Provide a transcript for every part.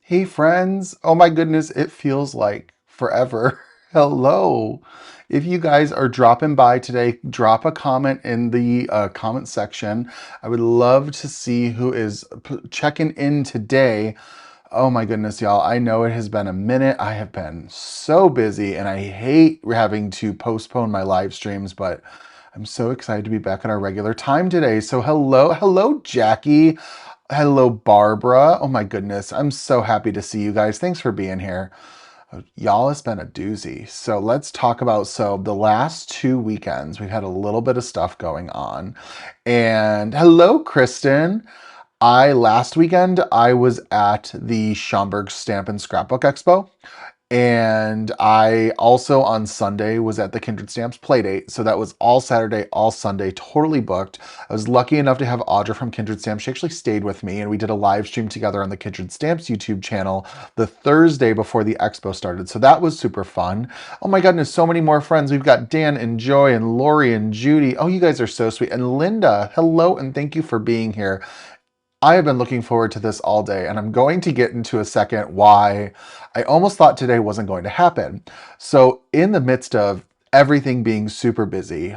Hey friends, oh my goodness, it feels like forever. Hello. If you guys are dropping by today, drop a comment in the comment section. I would love to see who is checking in today. Oh my goodness, y'all. I know it has been a minute. I have been so busy and I hate having to postpone my live streams, but I'm so excited to be back at our regular time today. So hello, Jackie. Hello, Barbara. Oh my goodness. I'm so happy to see you guys. Thanks for being here. Y'all, it's been a doozy. So let's talk about, the last 2 weekends, we've had a little bit of stuff going on. And hello, Kristen. Last weekend, I was at the Schaumburg Stamp and Scrapbook Expo. And I also on Sunday was at the Kindred Stamps Playdate. So that was all Saturday, all Sunday, totally booked. I was lucky enough to have Audra from Kindred Stamps. She actually stayed with me and we did a live stream together on the Kindred Stamps YouTube channel the Thursday before the expo started. So that was super fun. Oh my goodness, so many more friends. We've got Dan and Joy and Lori and Judy. Oh, you guys are so sweet. And Linda, hello and thank you for being here. I have been looking forward to this all day, and I'm going to get into a second why I almost thought today wasn't going to happen. So, in the midst of everything being super busy,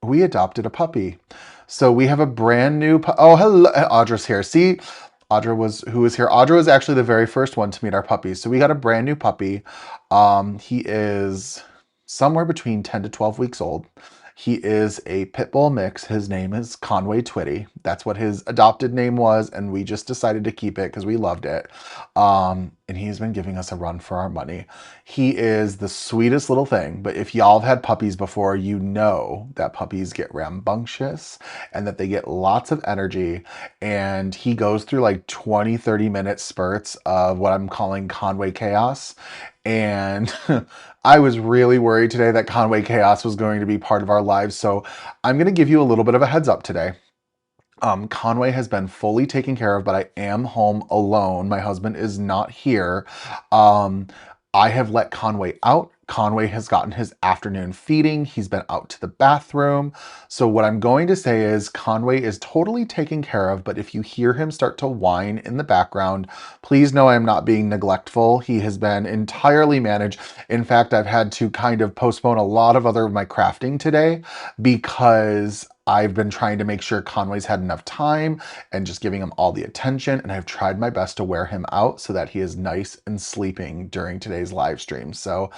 we adopted a puppy. So we have a brand new. Oh, hello, Audra's here. See, who was here. Audra was actually the very first one to meet our puppies. So we got a brand new puppy. He is somewhere between 10 to 12 weeks old. He is a pit bull mix. His name is Conway Twitty. That's what his adopted name was, and we just decided to keep it because we loved it. And he's been giving us a run for our money. He is the sweetest little thing, but if y'all have had puppies before, you know that puppies get rambunctious and that they get lots of energy. And he goes through like 20, 30-minute spurts of what I'm calling Conway chaos. And I was really worried today that Conway Chaos was going to be part of our lives. So I'm going to give you a little bit of a heads up today. Conway has been fully taken care of, but I am home alone. My husband is not here. Um, I have let Conway out. Conway has gotten his afternoon feeding. He's been out to the bathroom. So what I'm going to say is Conway is totally taken care of, but if you hear him start to whine in the background, please know I'm not being neglectful. He has been entirely managed. In fact, I've had to kind of postpone a lot of my crafting today because I've been trying to make sure Conway's had enough time and just giving him all the attention. And I've tried my best to wear him out so that he is nice and sleeping during today's live stream. So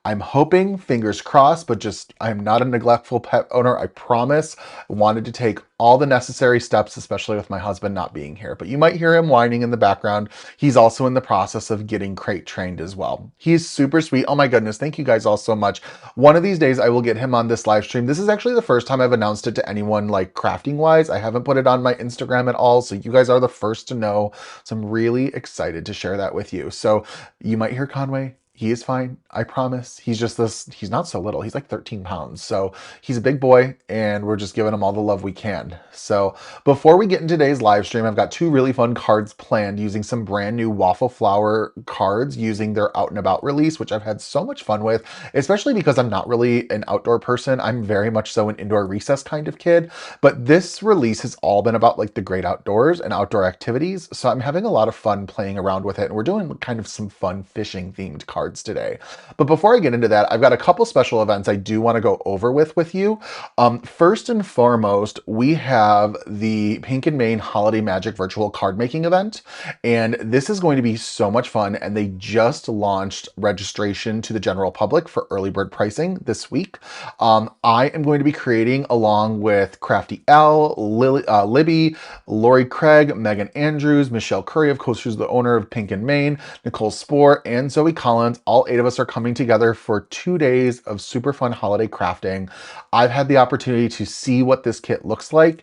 I'm hoping, fingers crossed, but I'm not a neglectful pet owner. I promise. I wanted to take all the necessary steps, especially with my husband not being here. But you might hear him whining in the background. He's also in the process of getting crate trained as well. He's super sweet. Oh my goodness. Thank you guys all so much. One of these days I will get him on this live stream. This is actually the first time I've announced it to anyone like crafting wise. I haven't put it on my Instagram at all. So you guys are the first to know. So I'm really excited to share that with you. So you might hear Conway. He is fine. I promise. He's not so little. He's like 13 pounds. So he's a big boy and we're just giving him all the love we can. So before we get into today's live stream, I've got two really fun cards planned using some brand new Waffle Flower cards using their Out and About release, which I've had so much fun with, especially because I'm not really an outdoor person. I'm very much so an indoor recess kind of kid. But this release has all been about like the great outdoors and outdoor activities. So I'm having a lot of fun playing around with it. And we're doing kind of some fun fishing themed cards today. But before I get into that, I've got a couple special events I do want to go over with you. First and foremost, we have the Pink and Main Holiday Magic virtual card making event. And this is going to be so much fun. And they just launched registration to the general public for early bird pricing this week. I am going to be creating along with Crafty Al, Libby, Lori Craig, Megan Andrews, Michelle Curry, of course, who's the owner of Pink and Main, Nicole Spohr, and Zoe Collins. All 8 of us are coming together for 2 days of super fun holiday crafting. I've had the opportunity to see what this kit looks like.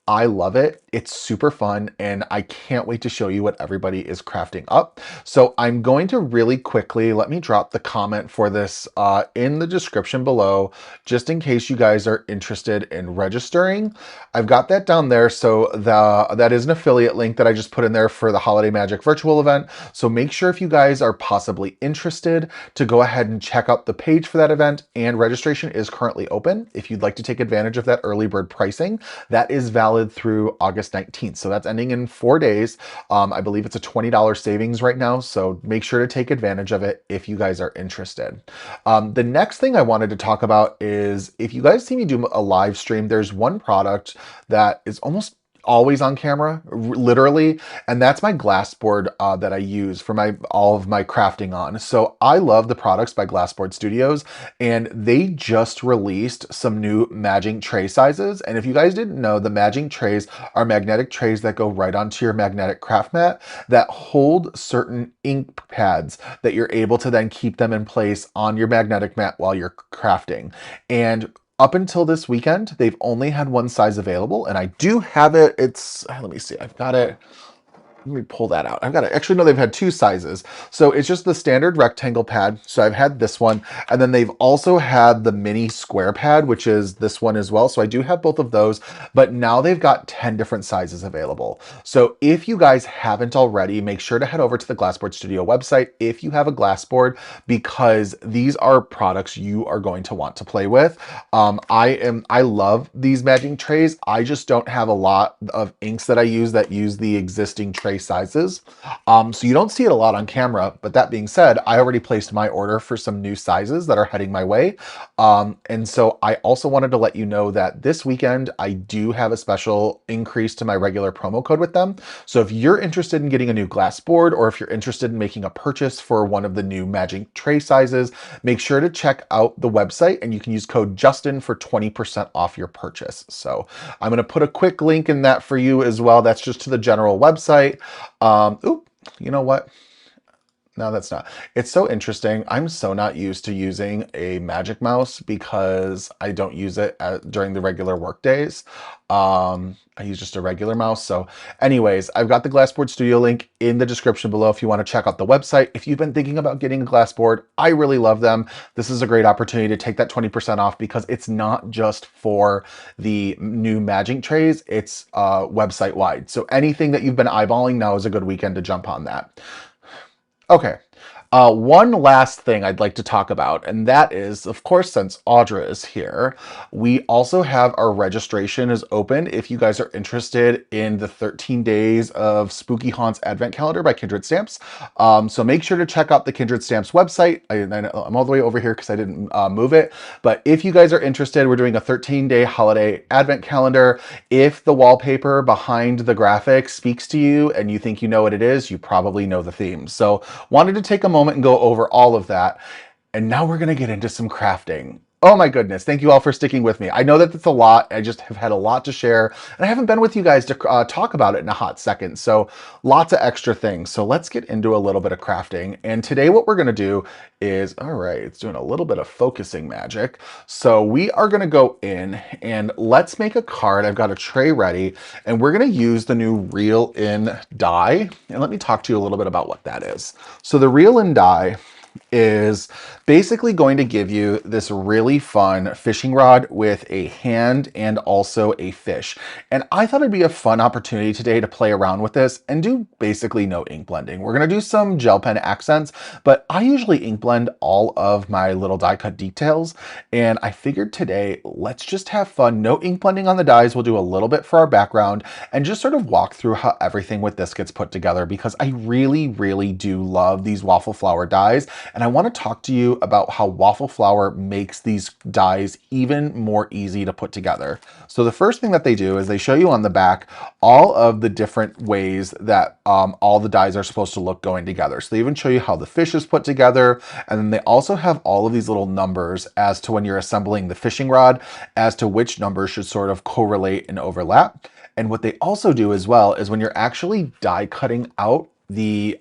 I love it. It's super fun and I can't wait to show you what everybody is crafting up. So I'm going to really quickly, let me drop the comment for this in the description below, just in case you guys are interested in registering. I've got that down there. So that is an affiliate link that I just put in there for the Holiday Magic virtual event. So make sure if you guys are possibly interested to go ahead and check out the page for that event, and registration is currently open. If you'd like to take advantage of that early bird pricing, that is valid valid through August 19th. So that's ending in 4 days. I believe it's a $20 savings right now. So make sure to take advantage of it if you guys are interested. The next thing I wanted to talk about is if you guys see me do a live stream, there's one product that is almost always on camera, literally, and that's my glassboard that I use for all of my crafting on. So I love the products by Glassboard Studios, and they just released some new Magic tray sizes. And if you guys didn't know, the Magic trays are magnetic trays that go right onto your magnetic craft mat that hold certain ink pads that you're able to then keep them in place on your magnetic mat while you're crafting. And up until this weekend, they've only had one size available, and I do have it. Let me see, I've got it. Let me pull that out. I've got it. Actually, no, they've had two sizes. So it's just the standard rectangle pad. So I've had this one, and then they've also had the mini square pad, which is this one as well. So I do have both of those, but now they've got 10 different sizes available. So if you guys haven't already, make sure to head over to the Glassboard Studio website if you have a glassboard, because these are products you are going to want to play with. I love these Magic trays. I just don't have a lot of inks that I use that use the existing tray sizes. So you don't see it a lot on camera, but that being said, I already placed my order for some new sizes that are heading my way. And so I also wanted to let you know that this weekend, I do have a special increase to my regular promo code with them. So if you're interested in getting a new glass board, or if you're interested in making a purchase for one of the new Magic tray sizes, make sure to check out the website, and you can use code Justin for 20% off your purchase. So I'm going to put a quick link in that for you as well. That's just to the general website. You know what? No, that's not. It's so interesting. I'm so not used to using a Magic Mouse because I don't use it during the regular work days. I use just a regular mouse. So anyways, I've got the Glassboard Studio link in the description below if you want to check out the website. If you've been thinking about getting a glassboard, I really love them. This is a great opportunity to take that 20% off, because it's not just for the new Magic trays, it's website wide. So anything that you've been eyeballing, now is a good weekend to jump on that. Okay. One last thing I'd like to talk about, and that is, of course, since Audra is here, we also have our registration is open if you guys are interested in the 13 days of Spooky Haunts Advent Calendar by Kindred Stamps. So make sure to check out the Kindred Stamps website. I'm all the way over here because I didn't move it. But if you guys are interested, we're doing a 13-day holiday Advent calendar. If the wallpaper behind the graphic speaks to you and you think you know what it is, you probably know the theme. So wanted to take a moment and go over all of that. And now we're going to get into some crafting. Oh my goodness. Thank you all for sticking with me. I know that that's a lot. I just have had a lot to share, and I haven't been with you guys to talk about it in a hot second. So lots of extra things. So let's get into a little bit of crafting. And today what we're going to do is, all right, it's doing a little bit of focusing magic. So we are going to go in and let's make a card. I've got a tray ready, and we're going to use the new Reel In die. And let me talk to you a little bit about what that is. So the Reel In die is basically going to give you this really fun fishing rod with a hand and also a fish. And I thought it'd be a fun opportunity today to play around with this and do basically no ink blending. We're going to do some gel pen accents, but I usually ink blend all of my little die cut details. And I figured today, let's just have fun. No ink blending on the dies. We'll do a little bit for our background and just sort of walk through how everything with this gets put together, because I really, really do love these waffle flower dies. And I want to talk to you about how Waffle Flower makes these dies even more easy to put together. So the first thing that they do is they show you on the back all of the different ways that all the dies are supposed to look going together. So they even show you how the fish is put together. And then they also have all of these little numbers as to when you're assembling the fishing rod, as to which numbers should sort of correlate and overlap. And what they also do as well is when you're actually die cutting out the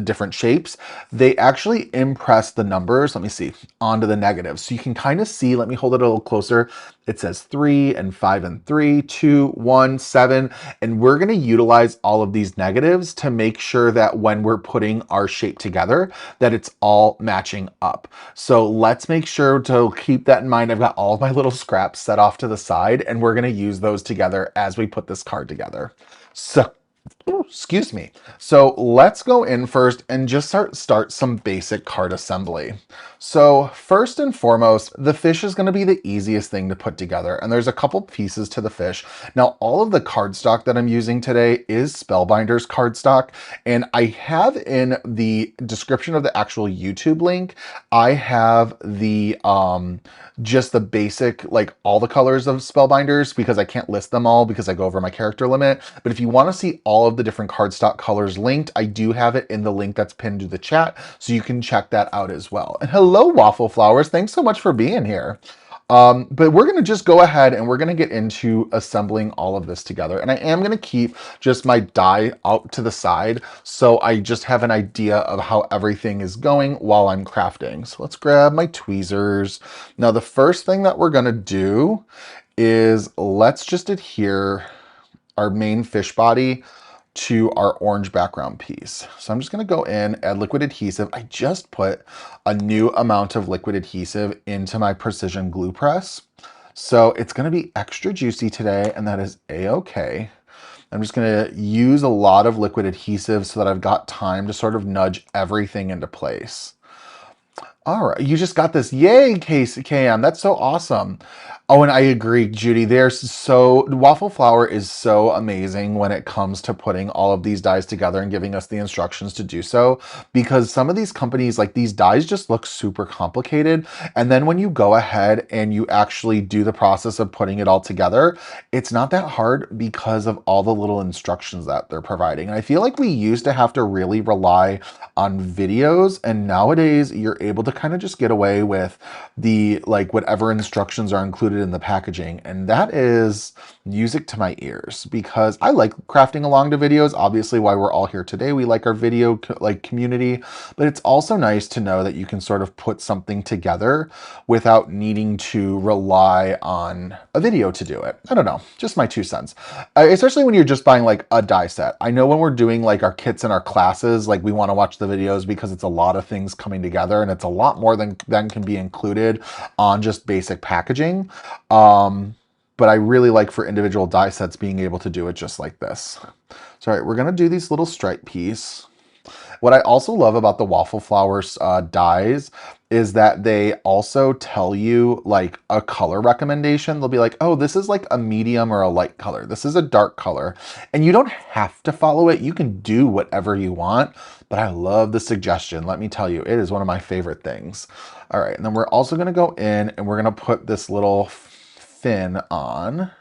different shapes, they actually impress the numbers, let me see, onto the negatives. So you can kind of see, let me hold it a little closer. It says 3 and 5 and 3, 2, 1, 7. And we're going to utilize all of these negatives to make sure that when we're putting our shape together, that it's all matching up. So let's make sure to keep that in mind. I've got all of my little scraps set off to the side, and we're going to use those together as we put this card together. So Excuse me. So let's go in first and just start some basic card assembly. So first and foremost, the fish is going to be the easiest thing to put together. And there's a couple pieces to the fish. Now, all of the cardstock that I'm using today is Spellbinders cardstock. And I have in the description of the actual YouTube link, I have the just the basic, like all the colors of Spellbinders, because I can't list them all because I go over my character limit. But if you want to see all of the different cardstock colors linked, I do have it in the link that's pinned to the chat, so you can check that out as well. And hello, Waffle Flowers. Thanks so much for being here. But we're going to just go ahead and we're going to get into assembling all of this together. And I am going to keep just my die out to the side, so I just have an idea of how everything is going while I'm crafting. So let's grab my tweezers. Now, the first thing that we're going to do is let's just adhere our main fish body to our orange background piece. So I'm just going to go in, add liquid adhesive. I just put a new amount of liquid adhesive into my precision glue press. So it's going to be extra juicy today, and that is a-okay. I'm just going to use a lot of liquid adhesive so that I've got time to sort of nudge everything into place. All right, you just got this. Yay, KM. That's so awesome. Oh, and I agree, Judy. Waffle Flower is so amazing when it comes to putting all of these dies together and giving us the instructions to do so, because some of these companies, like these dies just look super complicated. And then when you go ahead and you actually do the process of putting it all together, it's not that hard because of all the little instructions that they're providing. And I feel like we used to have to really rely on videos, and nowadays you're able to kind of just get away with the whatever instructions are included in the packaging, and that is music to my ears, because I like crafting along to videos. Obviously, why we're all here today, we like our video community, but it's also nice to know that you can sort of put something together without needing to rely on a video to do it. I don't know, just my 2 cents. Especially when you're just buying like a die set. I know when we're doing like our kits in our classes, like we want to watch the videos because it's a lot of things coming together, and it's a lot more than can be included on just basic packaging. But I really like for individual die sets being able to do it just like this. So all right, we're gonna do these little stripe piece. What I also love about the Waffle Flowers dies is that they also tell you like a color recommendation. They'll be like, oh, this is like a medium or a light color. This is a dark color. And you don't have to follow it. You can do whatever you want, but I love the suggestion. Let me tell you, it is one of my favorite things. All right, and then we're also gonna go in and we're gonna put this little fin on.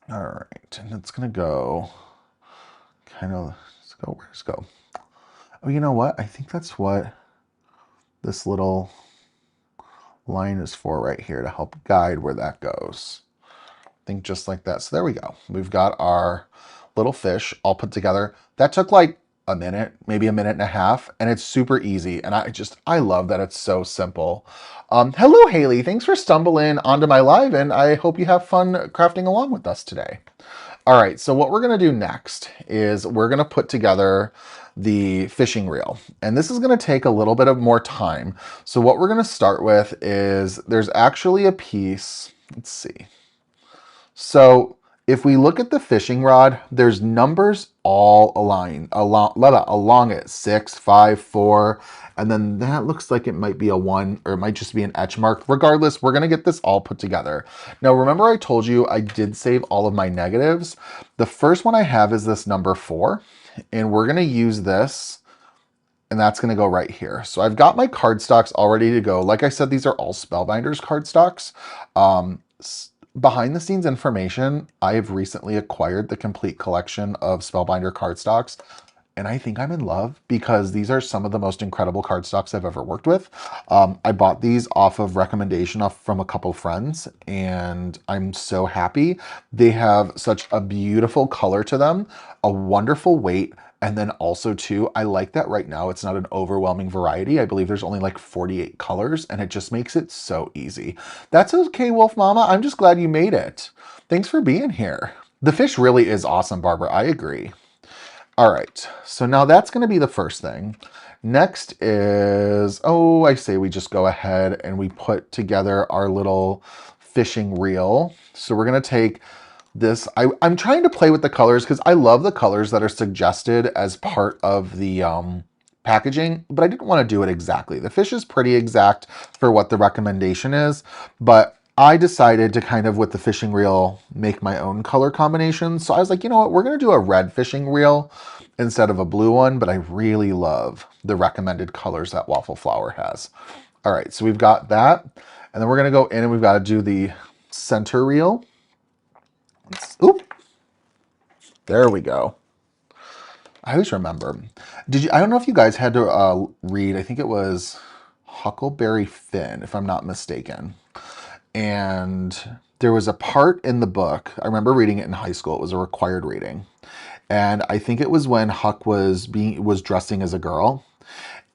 All right, and it's gonna go kind of, where's go? Oh, you know what? I think that's what this little line is for right here, to help guide where that goes. I think just like that. So there we go. We've got our little fish all put together. That took like a minute, maybe a minute and a half, and it's super easy. And I love that it's so simple. Hello, Haley. Thanks for stumbling onto my live, and I hope you have fun crafting along with us today. All right, so what we're gonna do next is we're gonna put together the fishing reel. And this is gonna take a little bit of more time. So what we're gonna start with is there's actually a piece, let's see. So if we look at the fishing rod, there's numbers all along it, 6, 5, 4, and then that looks like it might be a 1, or it might just be an etch mark. Regardless, we're gonna get this all put together. Now, remember I told you I did save all of my negatives. The first one I have is this number 4, and we're gonna use this, and that's gonna go right here. So I've got my cardstocks all ready to go. Like I said, these are all Spellbinders cardstocks. Behind the scenes information, I have recently acquired the complete collection of Spellbinder cardstocks, and I think I'm in love because these are some of the most incredible cardstocks I've ever worked with. I bought these off of recommendation from a couple friends, and I'm so happy. They have such a beautiful color to them, a wonderful weight, and then also too, I like that right now it's not an overwhelming variety. I believe there's only like 48 colors, and it just makes it so easy. That's okay, Wolf Mama. I'm just glad you made it. Thanks for being here. The fish really is awesome, Barbara. I agree. All right, so now that's gonna be the first thing. Next is, oh, I say we just go ahead and we put together our little fishing reel. So we're gonna take this, I'm trying to play with the colors because I love the colors that are suggested as part of the packaging, but I didn't want to do it exactly. The fish is pretty exact for what the recommendation is, but I decided to kind of, with the fishing reel, make my own color combinations. So I was like, you know what, we're going to do a red fishing reel instead of a blue one, but I really love the recommended colors that Waffle Flower has. All right, so we've got that, and then we're going to go in and we've got to do the center reel. Oop, there we go. I always remember. Did you? I don't know if you guys had to read. I think it was Huckleberry Finn, if I'm not mistaken. And there was a part in the book. I remember reading it in high school. It was a required reading, and I think it was when Huck was dressing as a girl,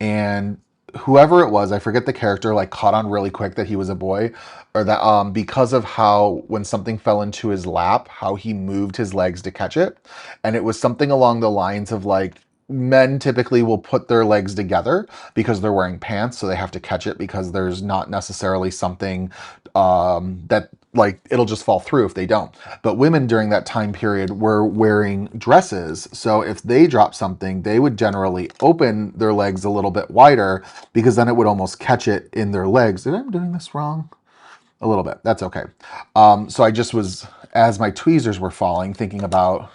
and whoever it was, I forget the character, like caught on really quick that he was a boy, or that because of how when something fell into his lap, how he moved his legs to catch it, and it was something along the lines of like men typically will put their legs together because they're wearing pants, so they have to catch it because there's not necessarily something that like it'll just fall through if they don't. But women during that time period were wearing dresses, so if they dropped something, they would generally open their legs a little bit wider because then it would almost catch it in their legs. Did I am doing this wrong? A little bit. That's okay. So I just was, as my tweezers were falling, thinking about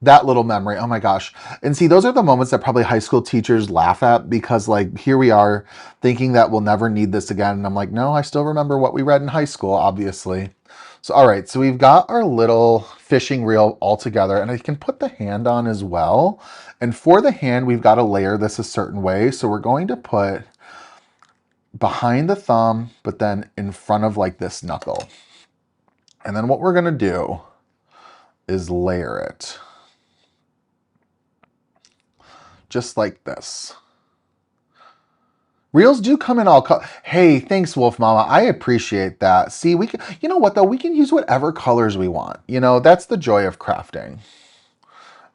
that little memory. Oh my gosh. And see, those are the moments that probably high school teachers laugh at because, like, here we are thinking that we'll never need this again. And I'm like, no, I still remember what we read in high school, obviously. So, all right. So we've got our little fishing reel all together, and I can put the hand on as well. And for the hand, we've got to layer this a certain way. So we're going to put behind the thumb, but then in front of like this knuckle. And then what we're going to do is layer it just like this. Reels do come in all Hey, thanks, Wolf Mama. I appreciate that. See, we can, you know what though? We can use whatever colors we want. You know, that's the joy of crafting.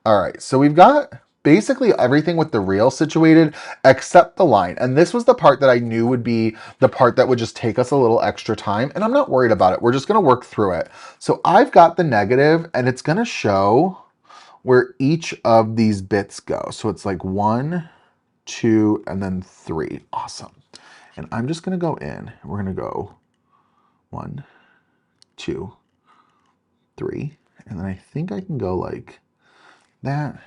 All right, so we've got basically everything with the reel situated except the line. And this was the part that I knew would be the part that would just take us a little extra time. And I'm not worried about it. We're just gonna work through it. So I've got the negative and it's gonna show where each of these bits go. So it's like 1, 2, and then 3. Awesome. And I'm just going to go in. We're going to go 1, 2, 3. And then I think I can go like that.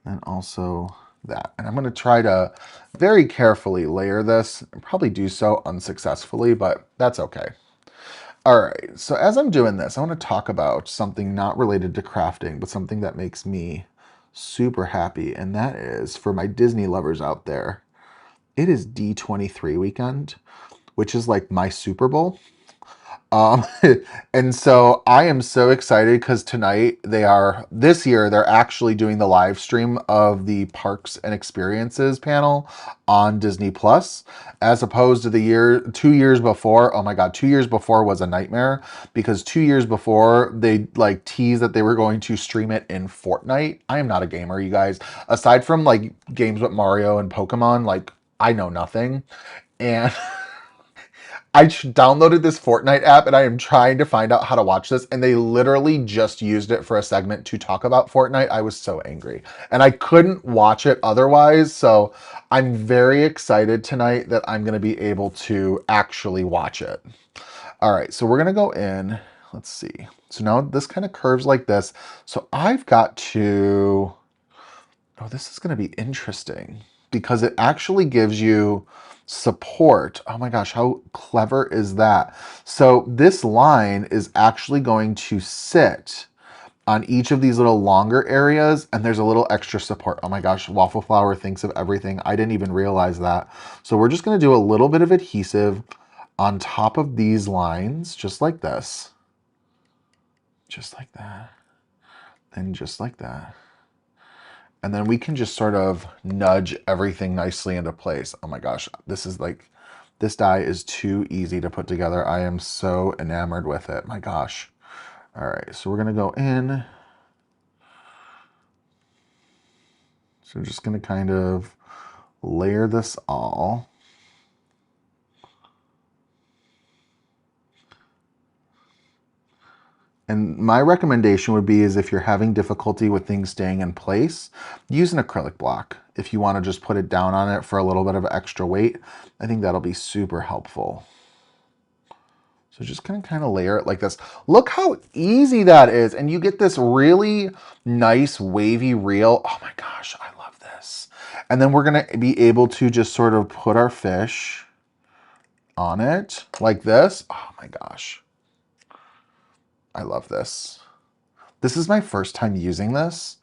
And also that. And I'm going to try to very carefully layer this. And probably do so unsuccessfully, but that's okay. All right. So as I'm doing this, I want to talk about something not related to crafting, but something that makes me super happy. And that is for my Disney lovers out there. It is D23 weekend, which is like my Super Bowl. Um, and so I am so excited because tonight this year, they're actually doing the live stream of the Parks and Experiences panel on Disney Plus, as opposed to 2 years before. Oh my God, 2 years before was a nightmare because 2 years before they like teased that they were going to stream it in Fortnite. I am not a gamer, you guys. Aside from like games with Mario and Pokemon, like I know nothing. And I downloaded this Fortnite app and I am trying to find out how to watch this. And they literally just used it for a segment to talk about Fortnite. I was so angry and I couldn't watch it otherwise. So I'm very excited tonight that I'm going to be able to actually watch it. All right. So we're going to go in. Let's see. So now this kind of curves like this. So I've got to, oh, this is going to be interesting because it actually gives you support. Oh my gosh, how clever is that? So this line is actually going to sit on each of these little longer areas and there's a little extra support. Oh my gosh, Waffle Flower thinks of everything. I didn't even realize that. So we're just going to do a little bit of adhesive on top of these lines, just like this. Just like that. And just like that. And then we can just sort of nudge everything nicely into place. Oh my gosh, this die is too easy to put together. I am so enamored with it. My gosh. All right, so we're gonna go in. So we're just gonna kind of layer this all. And my recommendation would be is if you're having difficulty with things staying in place, use an acrylic block. If you want to just put it down on it for a little bit of extra weight, I think that'll be super helpful. So just kind of layer it like this. Look how easy that is. And you get this really nice wavy reel. Oh my gosh, I love this. And then we're going to be able to just sort of put our fish on it like this. Oh my gosh. I love this. This is my first time using this.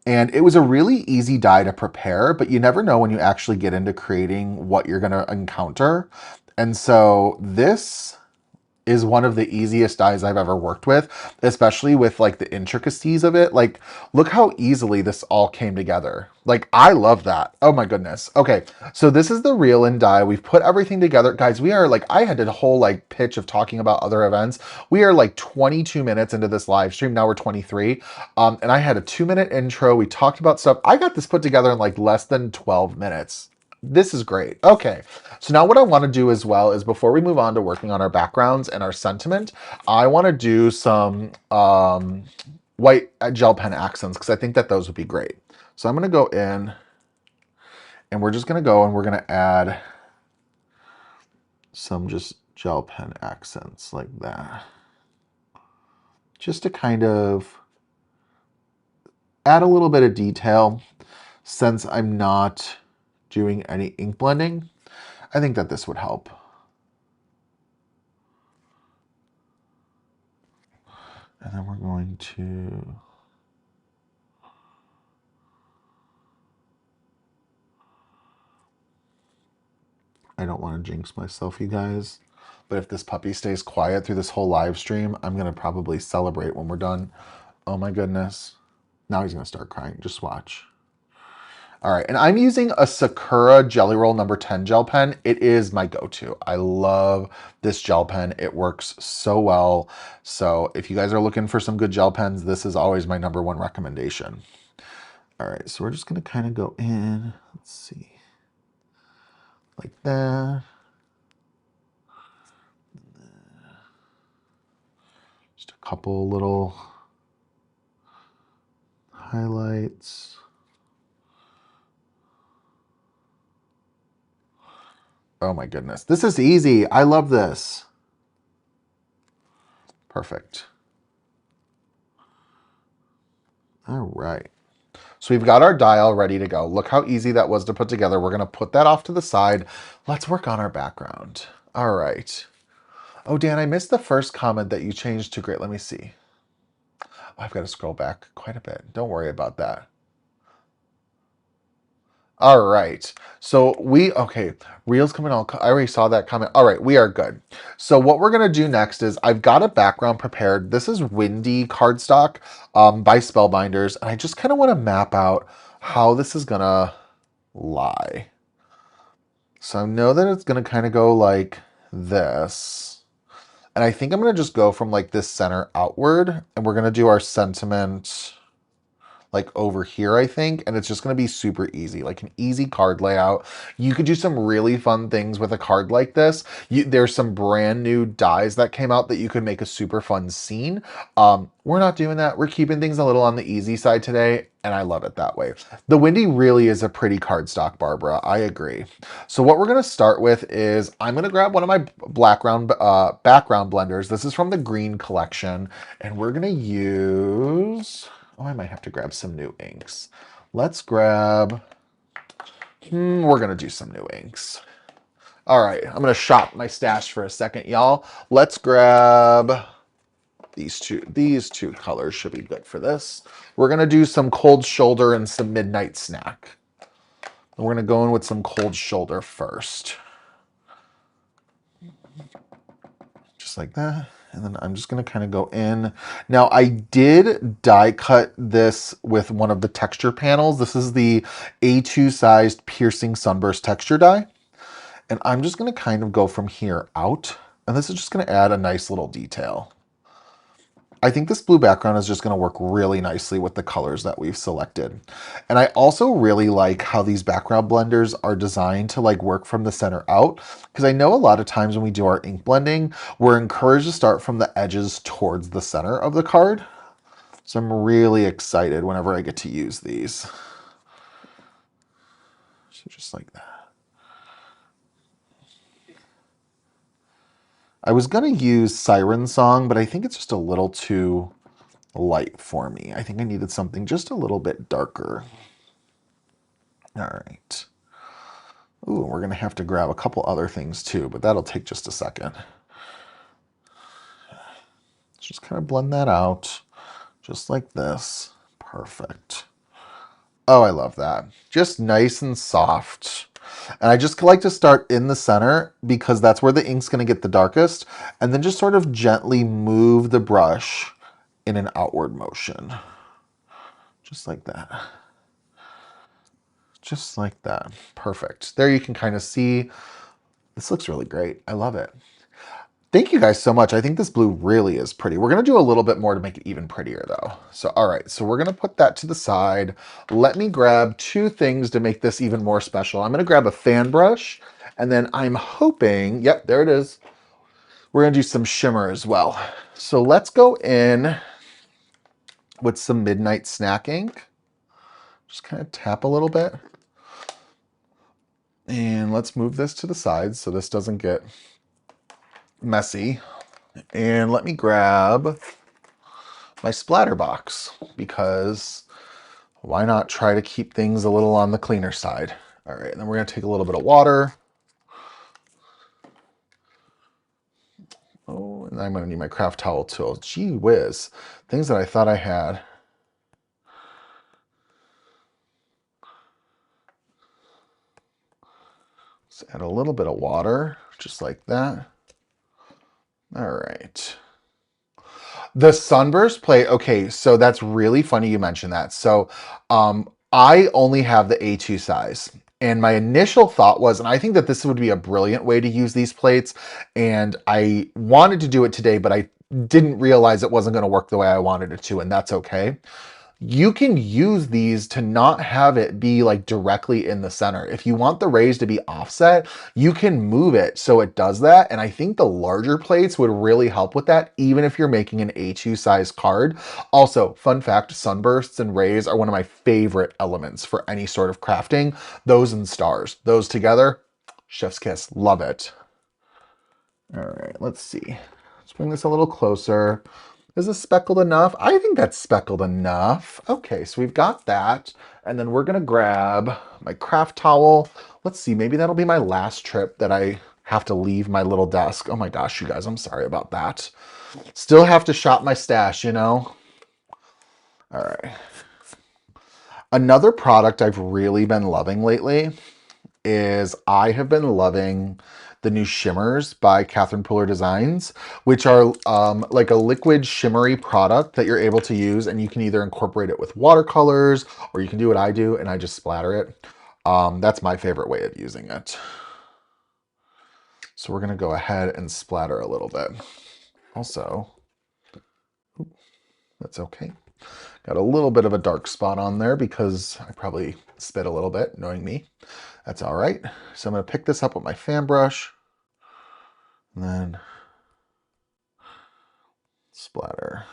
And it was a really easy die to prepare, but you never know when you actually get into creating what you're going to encounter. And so this is one of the easiest dies I've ever worked with, especially with like the intricacies of it. Like, look how easily this all came together. Like, I love that. Oh my goodness. Okay, so this is the reel and die. We've put everything together. Guys, we are like, I had a whole like pitch of talking about other events. We are like 22 minutes into this live stream. Now we're 23. And I had a 2-minute intro. We talked about stuff. I got this put together in like less than 12 minutes. This is great. Okay, so now what I want to do as well is before we move on to working on our backgrounds and our sentiment, I want to do some white gel pen accents because I think that those would be great. So I'm going to go in and we're just going to go and we're going to add some just gel pen accents like that. Just to kind of add a little bit of detail since I'm not doing any ink blending. I think that this would help. And then we're going to I don't want to jinx myself, you guys, but if this puppy stays quiet through this whole live stream, I'm going to probably celebrate when we're done. Oh my goodness. Now he's going to start crying. Just watch. All right, and I'm using a Sakura Jelly Roll number 10 gel pen. It is my go-to. I love this gel pen. It works so well. So if you guys are looking for some good gel pens, this is always my number one recommendation. All right, so we're just going to kind of go in. Let's see. Like that. Just a couple little highlights. Oh my goodness. This is easy. I love this. Perfect. All right. So we've got our dial ready to go. Look how easy that was to put together. We're going to put that off to the side. Let's work on our background. All right. Oh, Dan, I missed the first comment that you changed to great. Let me see. Oh, I've got to scroll back quite a bit. Don't worry about that. All right. So okay, reels coming on. I already saw that comment. All right, we are good. So what we're going to do next is I've got a background prepared. This is Windy cardstock by Spellbinders. And I just kind of want to map out how this is going to lie. So I know that it's going to kind of go like this. And I think I'm going to just go from like this center outward. And we're going to do our sentiment like over here, I think, and it's just going to be super easy, like an easy card layout. You could do some really fun things with a card like this. There's some brand new dies that came out that you could make a super fun scene. We're not doing that. We're keeping things a little on the easy side today, and I love it that way. The Windy really is a pretty cardstock, Barbara. I agree. So what we're going to start with is I'm going to grab one of my background blenders. This is from the Green collection, and we're going to use... Oh, I might have to grab some new inks. Let's grab, we're gonna do some new inks. All right, I'm gonna shop my stash for a second, y'all. Let's grab these two. These two colors should be good for this. We're gonna do some Cold Shoulder and some Midnight Snack. And we're gonna go in with some Cold Shoulder first. Just like that. And then I'm just going to kind of go in. Now, I did die cut this with one of the texture panels. This is the A2 sized Piercing Sunburst texture die. And I'm just going to kind of go from here out. And this is just going to add a nice little detail. I think this blue background is just going to work really nicely with the colors that we've selected. And I also really like how these background blenders are designed to like work from the center out, because I know a lot of times when we do our ink blending, we're encouraged to start from the edges towards the center of the card. So I'm really excited whenever I get to use these. So just like that. I was going to use Siren song, but I think it's just a little too light for me. I think I needed something just a little bit darker. All right. Ooh, we're going to have to grab a couple other things too, but that'll take just a second. Let's just kind of blend that out, just like this. Perfect. Oh, I love that. Just nice and soft. And I just like to start in the center because that's where the ink's going to get the darkest, and then just sort of gently move the brush in an outward motion. Just like that. Just like that. Perfect. There you can kind of see. This looks really great. I love it. Thank you guys so much. I think this blue really is pretty. We're going to do a little bit more to make it even prettier though. So, all right, so we're going to put that to the side. Let me grab two things to make this even more special. I'm going to grab a fan brush, and then I'm hoping, yep, there it is. We're going to do some shimmer as well. So let's go in with some Midnight Snack ink. Just kind of tap a little bit. And let's move this to the side so this doesn't get messy. And let me grab my splatter box, because why not try to keep things a little on the cleaner side. All right, and then we're going to take a little bit of water. Oh, and I'm going to need my craft towel tool. Gee whiz, things that I thought I had. Let's add a little bit of water, just like that. All right. The Sunburst plate, okay, so that's really funny you mentioned that. So I only have the A2 size. And my initial thought was, and I think that this would be a brilliant way to use these plates, and I wanted to do it today, but I didn't realize it wasn't going to work the way I wanted it to, and that's okay. You can use these to not have it be like directly in the center. If you want the rays to be offset, you can move it so it does that. And I think the larger plates would really help with that, even if you're making an A2 size card. Also, fun fact, sunbursts and rays are one of my favorite elements for any sort of crafting. Those and stars, those together, chef's kiss, love it. All right, let's see. Let's bring this a little closer. Is this speckled enough? I think that's speckled enough. Okay, so we've got that. And then we're gonna grab my craft towel. Let's see, maybe that'll be my last trip that I have to leave my little desk. Oh my gosh, you guys, I'm sorry about that. Still have to shop my stash, you know? All right. Another product I've really been loving lately is I have been loving the new shimmers by Catherine Puller Designs, which are like a liquid shimmery product that you're able to use, and you can either incorporate it with watercolors, or you can do what I do and I just splatter it. That's my favorite way of using it. So we're going to go ahead and splatter a little bit. Also, that's okay. Got a little bit of a dark spot on there because I probably spit a little bit, knowing me. That's all right. So I'm going to pick this up with my fan brush and then splatter.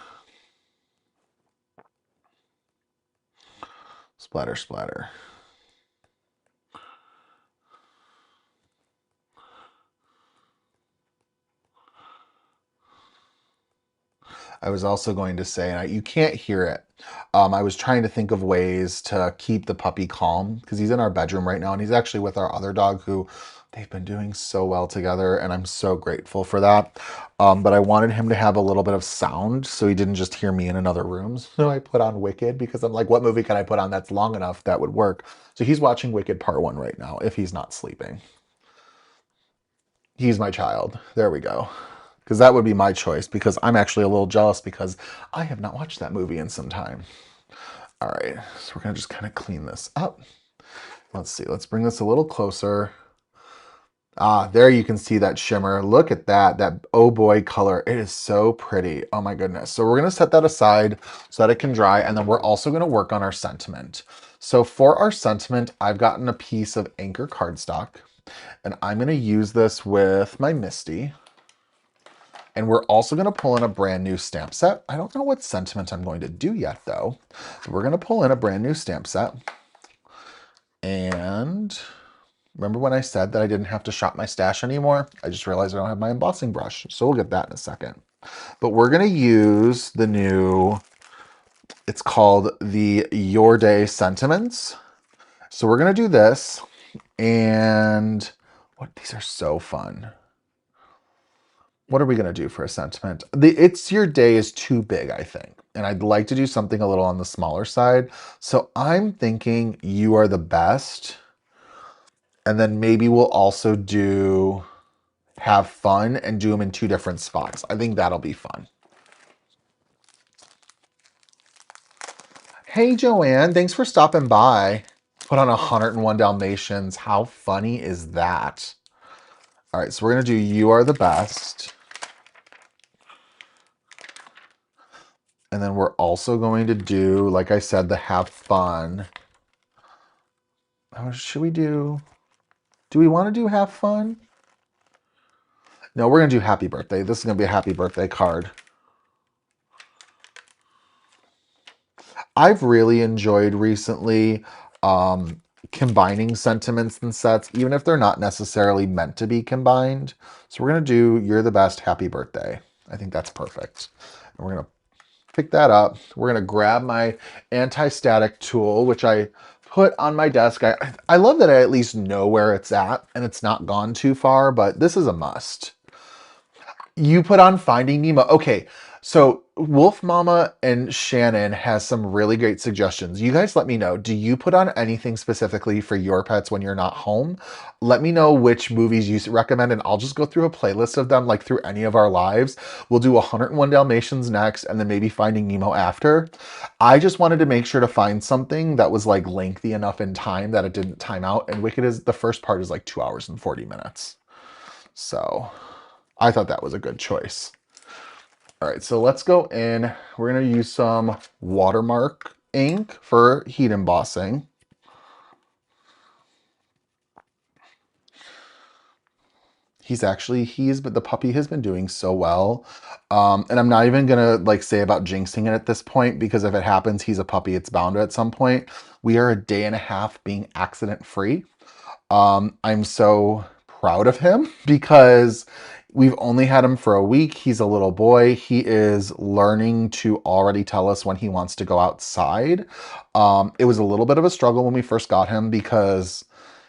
Splatter, splatter. I was also going to say, and you can't hear it. I was trying to think of ways to keep the puppy calm because he's in our bedroom right now, and he's actually with our other dog who they've been doing so well together, and I'm so grateful for that. But I wanted him to have a little bit of sound so he didn't just hear me in another room. So I put on Wicked because I'm like, what movie can I put on that's long enough that would work? So he's watching Wicked Part 1 right now if he's not sleeping. He's my child. There we go. Because that would be my choice, because I'm actually a little jealous because I have not watched that movie in some time. All right, so we're gonna just kind of clean this up. Let's see, let's bring this a little closer. Ah, there you can see that shimmer. Look at that, oh boy color. It is so pretty. Oh my goodness. So we're gonna set that aside so that it can dry, and then we're also gonna work on our sentiment. So for our sentiment, I've gotten a piece of Anchor cardstock, and I'm gonna use this with my Misty. And we're also gonna pull in a brand new stamp set. I don't know what sentiment I'm going to do yet though. We're gonna pull in a brand new stamp set. And remember when I said that I didn't have to shop my stash anymore? I just realized I don't have my embossing brush, so we'll get that in a second. But we're gonna use the new, it's called the Your Day Sentiments. So we're gonna do this, and these are so fun. What are we gonna do for a sentiment? The It's Your Day is too big, I think. And I'd like to do something a little on the smaller side. So I'm thinking You Are the Best. And then maybe we'll also do Have Fun and do them in two different spots. I think that'll be fun. Hey, Joanne, thanks for stopping by. Put on 101 Dalmatians. How funny is that? All right, so we're going to do You Are the Best. And then we're also going to do, like I said, the Have Fun. Should we do we want to do Have Fun? No, we're going to do Happy Birthday. This is going to be a happy birthday card. I've really enjoyed recently combining sentiments and sets, even if they're not necessarily meant to be combined. So we're going to do You're the Best, Happy Birthday. I think that's perfect. And we're going to pick that up. We're going to grab my anti-static tool, which I put on my desk. I love that I at least know where it's at and it's not gone too far, but this is a must. You put on Finding Nemo. Okay, so Wolf Mama and Shannon has some really great suggestions. You guys let me know. Do you put on anything specifically for your pets when you're not home? Let me know which movies you recommend, and I'll just go through a playlist of them, like through any of our lives. We'll do 101 Dalmatians next, and then maybe Finding Nemo after. I just wanted to make sure to find something that was like lengthy enough in time that it didn't time out. And Wicked is, the first part is like 2 hours and 40 minutes. So I thought that was a good choice. All right, so let's go in. We're going to use some watermark ink for heat embossing. But the puppy has been doing so well. And I'm not even gonna like say about jinxing it at this point, because if it happens, he's a puppy, it's bound to at some point. We are a day and a half being accident free. I'm so proud of him because we've only had him for a week. He's a little boy. He is learning to already tell us when he wants to go outside. It was a little bit of a struggle when we first got him because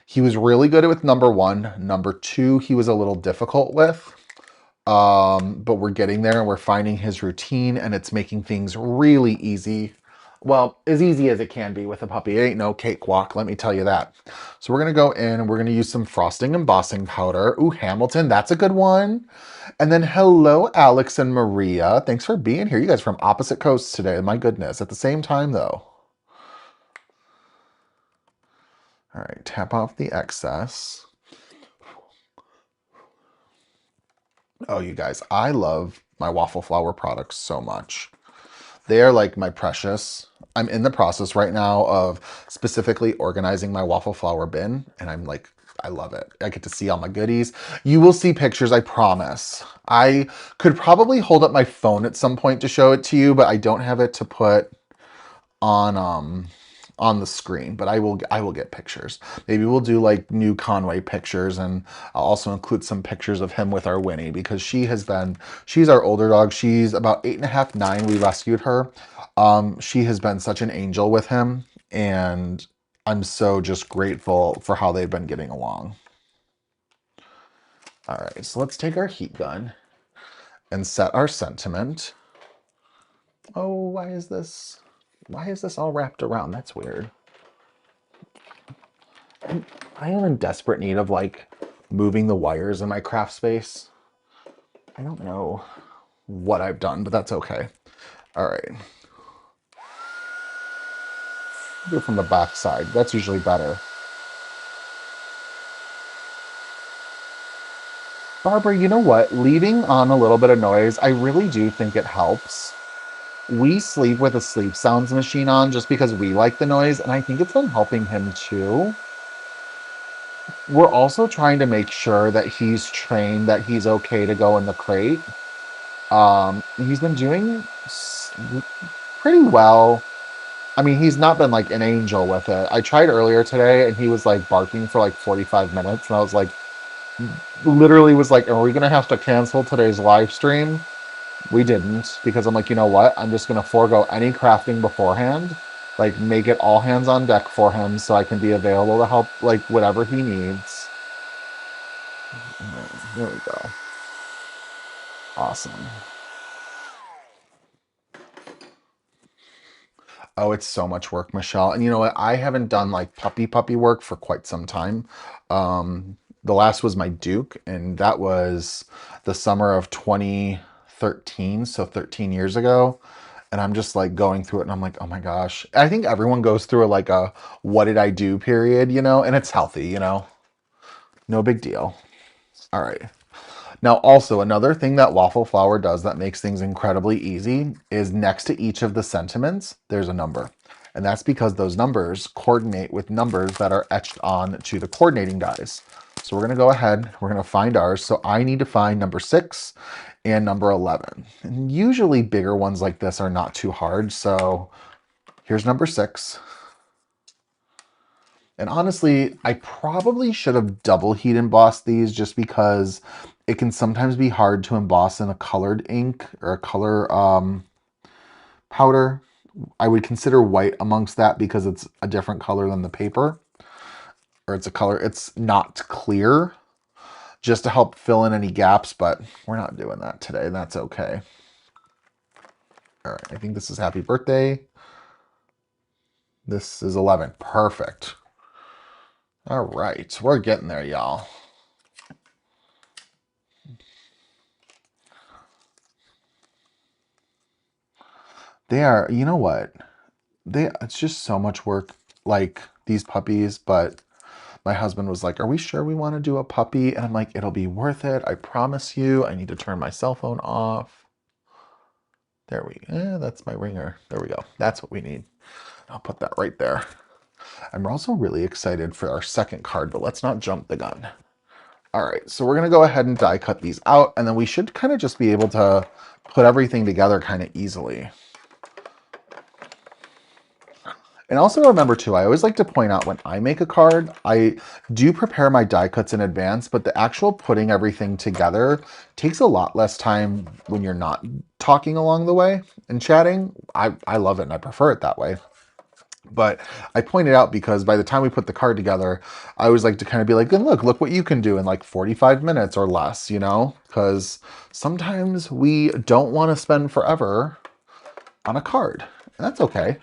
he was really good with number one. Number two, he was a little difficult with. But we're getting there and we're finding his routine, and it's making things really easy. Well, as easy as it can be with a puppy. It ain't no cakewalk, let me tell you that. So we're going to go in and we're going to use some frosting embossing powder. Ooh, Hamilton, that's a good one. And then hello, Alex and Maria. Thanks for being here. You guys from opposite coasts today. My goodness. At the same time, though. All right, tap off the excess. Oh, you guys, I love my waffle flour products so much. They are like my precious. I'm in the process right now of specifically organizing my waffle flour bin, and I'm like, I love it. I get to see all my goodies. You will see pictures, I promise. I could probably hold up my phone at some point to show it to you, but I don't have it to put on the screen, but I will get pictures. Maybe we'll do like new Conway pictures, and I'll also include some pictures of him with our Winnie, because she's our older dog. She's about 8.5, 9. We rescued her. She has been such an angel with him, and I'm so just grateful for how they've been getting along. All right, so let's take our heat gun and set our sentiment. Oh, why is this all wrapped around? That's weird. I am in desperate need of like moving the wires in my craft space. I don't know what I've done, but that's okay. All right. Do it from the back side. That's usually better. Barbara, you know what? Leaving on a little bit of noise, I really do think it helps. We sleep with a sleep sounds machine on just because we like the noise, and I think it's been helping him too. We're also trying to make sure that he's trained that he's okay to go in the crate. He's been doing pretty well. I mean, he's not been like an angel with it. I tried earlier today and he was like barking for like 45 minutes. And I was like, literally was like, are we going to have to cancel today's live stream? We didn't because I'm like, you know what? I'm just going to forego any crafting beforehand. Like, make it all hands on deck for him so I can be available to help, like, whatever he needs. There we go. Awesome. Oh, it's so much work, Michelle. And you know what? I haven't done like puppy work for quite some time. The last was my Duke, and that was the summer of 2013, so 13 years ago. And I'm just like going through it and I'm like, oh my gosh. I think everyone goes through like a what did I do period, and it's healthy, no big deal. All right. Now, also, another thing that Waffle Flower does that makes things incredibly easy is next to each of the sentiments, there's a number. And that's because those numbers coordinate with numbers that are etched on to the coordinating dies. So we're going to go ahead, we're going to find ours. So I need to find number 6 and number 11. And usually bigger ones like this are not too hard. So here's number 6. And honestly, I probably should have double heat embossed these just because it can sometimes be hard to emboss in a colored ink or a color powder. I would consider white amongst that because it's a different color than the paper, or it's a color, it's not clear, just to help fill in any gaps, but we're not doing that today, and that's okay. All right, I think this is happy birthday. This is 11. Perfect. All right, we're getting there, y'all. They are, you know what? It's just so much work, like these puppies, but my husband was like, are we sure we want to do a puppy? And I'm like, it'll be worth it. I promise you. I need to turn my cell phone off. That's my ringer. There we go. That's what we need. I'll put that right there. I'm also really excited for our second card, but let's not jump the gun. All right, so we're gonna go ahead and die cut these out, and then we should kind of just be able to put everything together kind of easily. And also remember too, I always like to point out when I make a card, I do prepare my die cuts in advance, but the actual putting everything together takes a lot less time when you're not talking along the way and chatting. I love it and I prefer it that way. But I point it out because by the time we put the card together, I always like to kind of be like, and look what you can do in like 45 minutes or less, because sometimes we don't want to spend forever on a card. And that's okay.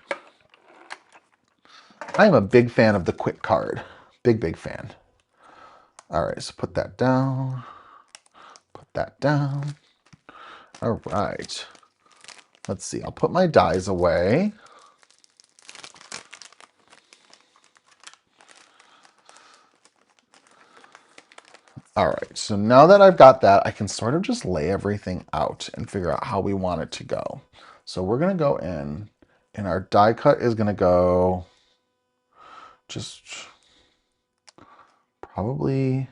I am a big fan of the quick card. Big fan. All right, so put that down. Put that down. All right. Let's see, I'll put my dies away. All right, so now that I've got that, I can sort of just lay everything out and figure out how we want it to go. So we're gonna go in, and our die cut is gonna go just probably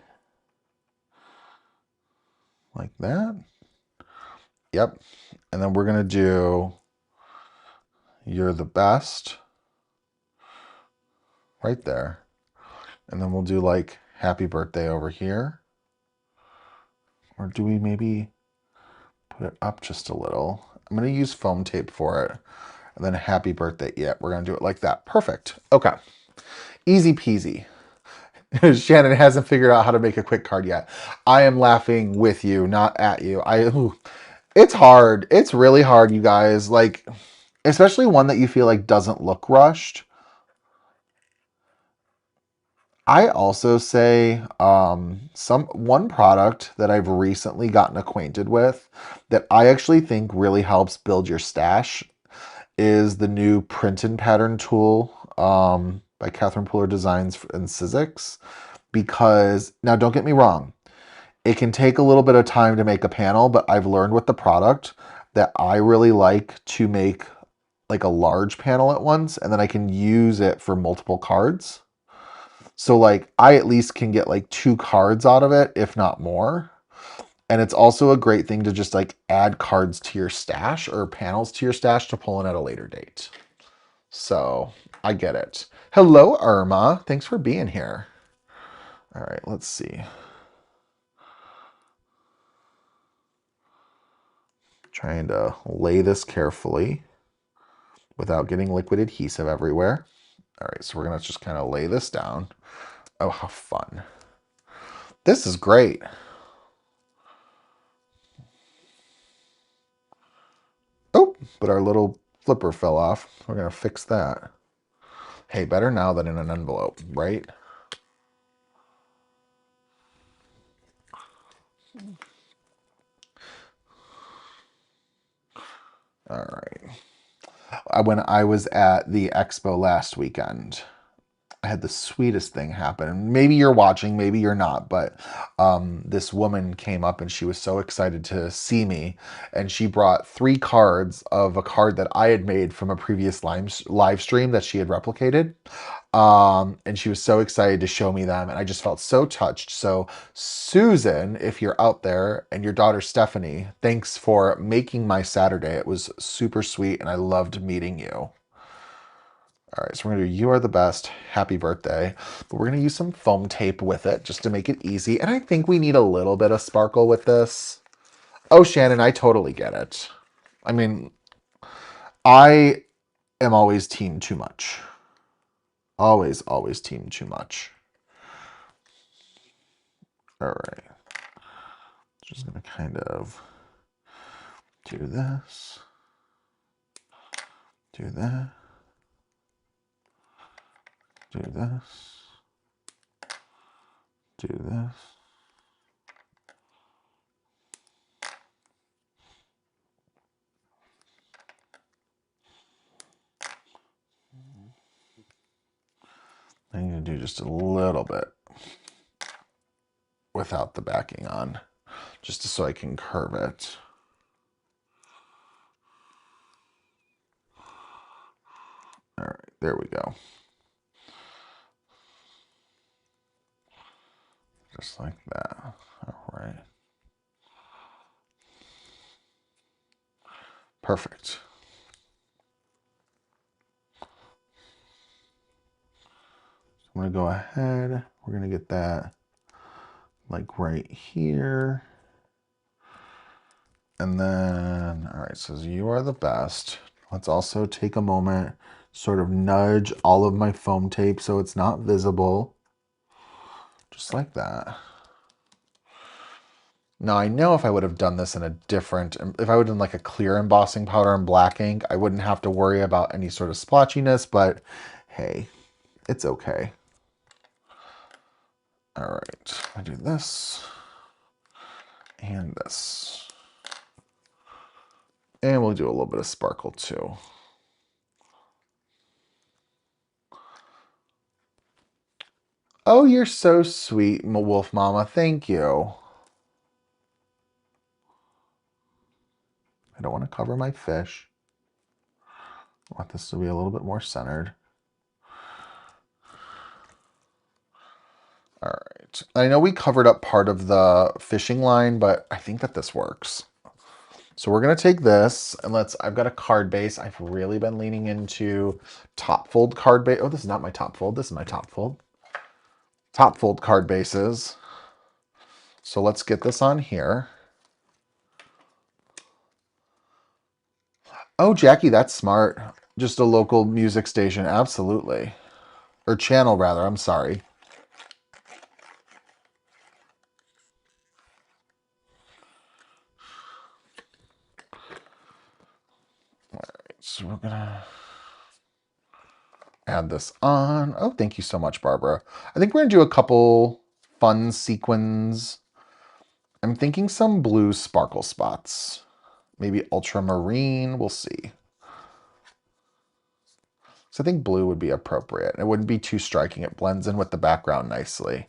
like that. Yep, and then we're gonna do "You're the best" right there. And then we'll do like "Happy birthday" over here. Or do we maybe put it up just a little? I'm going to use foam tape for it. And then "Happy birthday." Yeah, we're going to do it like that. Perfect. Okay. Easy peasy. Shannon hasn't figured out how to make a quick card yet. I am laughing with you, not at you. It's hard. It's really hard, you guys. Like, especially one that you feel like doesn't look rushed. I also say one product that I've recently gotten acquainted with that I actually think really helps build your stash is the new print and pattern tool by Catherine Puller Designs and Sizzix. Because now, don't get me wrong, It can take a little bit of time to make a panel, but I've learned with the product that I really like to make like a large panel at once, and then I can use it for multiple cards. So like I at least can get like 2 cards out of it, if not more. And it's also a great thing to just like add cards to your stash or panels to your stash to pull in at a later date. So I get it. Hello, Irma. Thanks for being here. All right, let's see. Trying to lay this carefully without getting liquid adhesive everywhere. All right, so we're gonna just kind of lay this down. Oh, how fun. This is great. Oh, but our little flipper fell off. We're gonna fix that. Hey, better now than in an envelope, right? All right. When I was at the expo last weekend, I had the sweetest thing happen. Maybe you're watching, maybe you're not, but this woman came up and she was so excited to see me. And she brought 3 cards of a card that I had made from a previous live stream that she had replicated. And she was so excited to show me them. And I just felt so touched. So, Susan, if you're out there, and your daughter Stephanie, thanks for making my Saturday. It was super sweet and I loved meeting you. All right, so we're gonna do You Are the Best, happy birthday. But we're gonna use some foam tape with it just to make it easy. And I think we need a little bit of sparkle with this. Oh, Shannon, I totally get it. I mean, I am always team too much. Always, always team too much. All right. Just gonna kind of do this, do that, do this, do this. I need to do just a little bit without the backing on, just so I can curve it. All right, there we go. Just like that. All right. Perfect. I'm going to go ahead. We're going to get that like right here. And then, all right, so You Are the Best. Let's also take a moment, sort of nudge all of my foam tape so it's not visible. Just like that. Now I know if I would have done this in a different, if I would have done like a clear embossing powder and black ink, I wouldn't have to worry about any sort of splotchiness, but hey, it's okay. All right, I do this and this. And we'll do a little bit of sparkle too. Oh, you're so sweet, Wolf Mama. Thank you. I don't want to cover my fish. I want this to be a little bit more centered. All right. I know we covered up part of the fishing line, but I think that this works. So we're going to take this and I've got a card base. I've really been leaning into top fold card base. Oh, this is not my top fold. This is my top fold. Top fold card bases. So let's get this on here. Oh, Jackie, that's smart. Just a local music station. Absolutely. Or channel, rather. I'm sorry. All right, so we're going to add this on. Oh, thank you so much, Barbara. I think we're going to do a couple fun sequins. I'm thinking some blue sparkle spots. Maybe ultramarine. We'll see. So I think blue would be appropriate. It wouldn't be too striking. It blends in with the background nicely.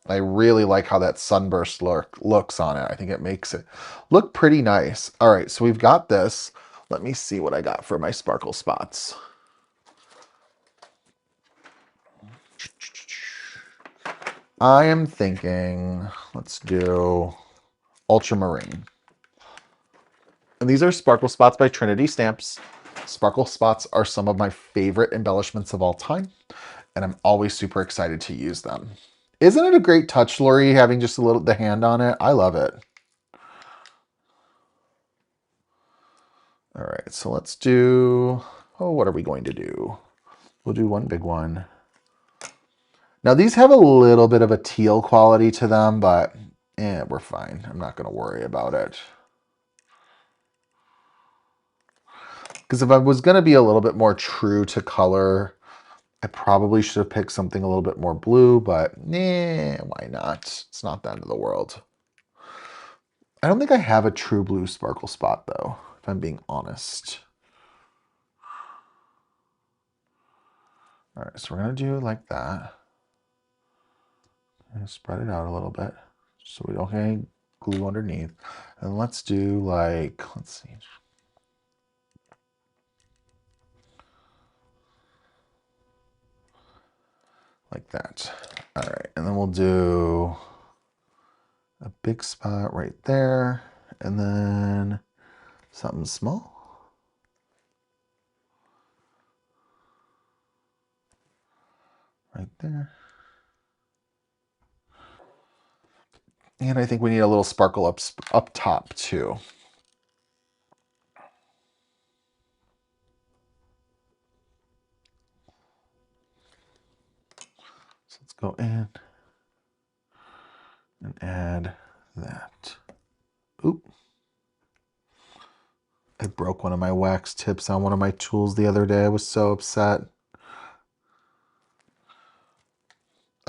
I really like how that Sunburst looks on it. I think it makes it look pretty nice. All right, so we've got this. Let me see what I got for my sparkle spots. I am thinking, let's do ultramarine. And these are sparkle spots by Trinity Stamps. Sparkle spots are some of my favorite embellishments of all time, and I'm always super excited to use them. Isn't it a great touch, Lori, having just a little the hand on it? I love it. All right, so let's do, oh, what are we going to do? We'll do one big one. Now these have a little bit of a teal quality to them, but we're fine. I'm not going to worry about it. Because if I was going to be a little bit more true to color, I probably should have picked something a little bit more blue, but why not? It's not the end of the world. I don't think I have a true blue sparkle spot though, if I'm being honest. All right, so we're going to do like that. And spread it out a little bit so we don't get any glue underneath. And let's do like, let's see. Like that. All right, and then we'll do a big spot right there, and then something small. Right there. And I think we need a little sparkle up top too. So let's go in and add that. Oop. I broke one of my wax tips on one of my tools the other day. I was so upset.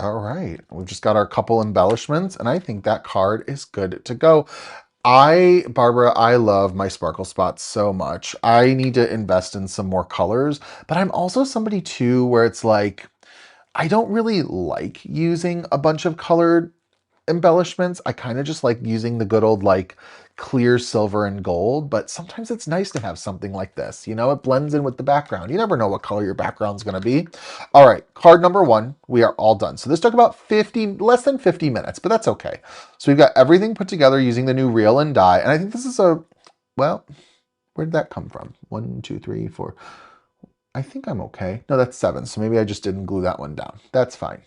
All right, we've just got our couple embellishments, and I think that card is good to go. Barbara, I love my sparkle spots so much. I need to invest in some more colors, but I'm also somebody too where it's like, I don't really like using a bunch of colored embellishments. I kind of just like using the good old like clear silver and gold, but sometimes it's nice to have something like this. You know, it blends in with the background. You never know what color your background's going to be. All right, card number 1, we are all done. So this took about less than 50 minutes, but that's okay. So we've got everything put together using the new reel and die. And I think this is well, where did that come from? 1, 2, 3, 4. I think I'm okay. No, that's 7. So maybe I just didn't glue that one down. That's fine.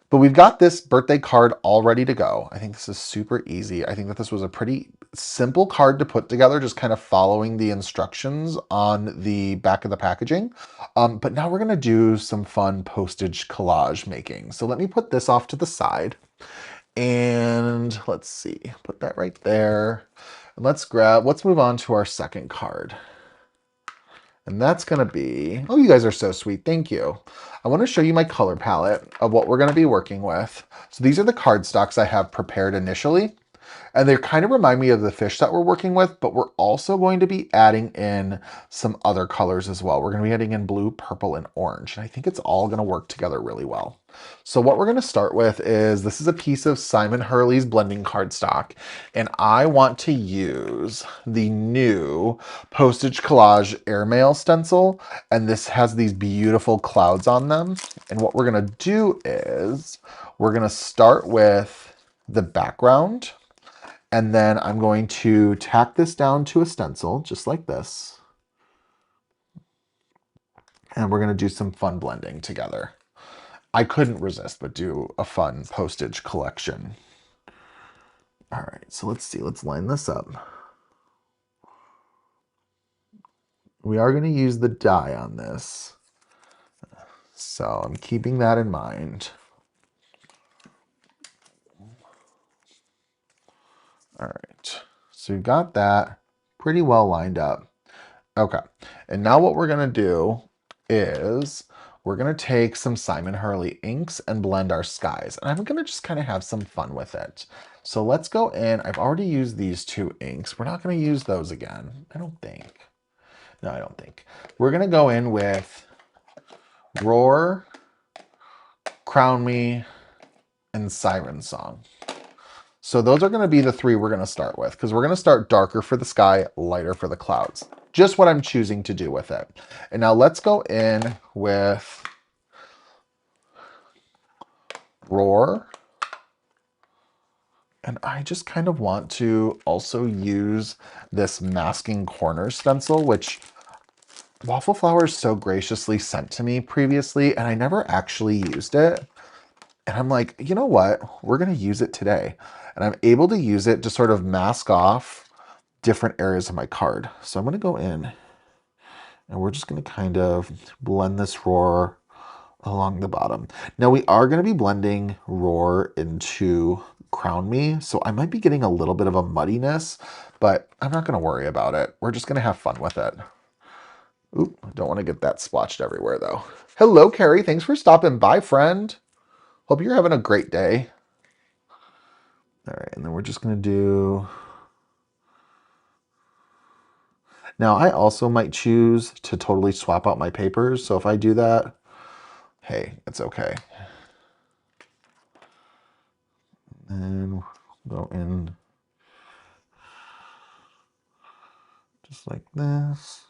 But we've got this birthday card all ready to go. I think this is super easy. I think that this was a pretty simple card to put together, just kind of following the instructions on the back of the packaging. But now we're going to do some fun postage collage making. So let me put this off to the side. And let's see, put that right there. And let's move on to our second card. And that's going to be, oh, you guys are so sweet. Thank you. I want to show you my color palette of what we're going to be working with. So these are the cardstocks I have prepared initially. And they kind of remind me of the fish that we're working with, but we're also going to be adding in some other colors as well. We're going to be adding in blue, purple, and orange. And I think it's all going to work together really well. So what we're going to start with is, this is a piece of Simon Hurley's blending cardstock. And I want to use the new Postage Collage Airmail stencil. And this has these beautiful clouds on them. And what we're going to do is, we're going to start with the background. And then I'm going to tack this down to a stencil, just like this. And we're going to do some fun blending together. I couldn't resist but do a fun postage collection. All right, so let's see. Let's line this up. We are going to use the die on this. So I'm keeping that in mind. All right, so we've got that pretty well lined up. Okay, and now what we're gonna do is we're gonna take some Simon Hurley inks and blend our skies. And I'm gonna just kind of have some fun with it. So let's go in. I've already used these 2 inks. We're not gonna use those again, I don't think. No, I don't think. We're gonna go in with Roar, Crown Me, and Siren song. So those are going to be the three we're going to start with, because we're going to start darker for the sky, lighter for the clouds. Just what I'm choosing to do with it. And now let's go in with Roar. And I just kind of want to also use this masking corner stencil, which Waffle Flowers so graciously sent to me previously, and I never actually used it. And I'm like, you know what? We're going to use it today. And I'm able to use it to sort of mask off different areas of my card. So I'm going to go in and we're just going to kind of blend this Roar along the bottom. Now we are going to be blending Roar into Crown Me. So I might be getting a little bit of a muddiness, but I'm not going to worry about it. We're just going to have fun with it. Oop, I don't want to get that splotched everywhere though. Hello, Carrie. Thanks for stopping by, friend. Hope you're having a great day. All right, and then we're just going to do... Now, I also might choose to totally swap out my papers, so if I do that, hey, it's okay. And go in just like this.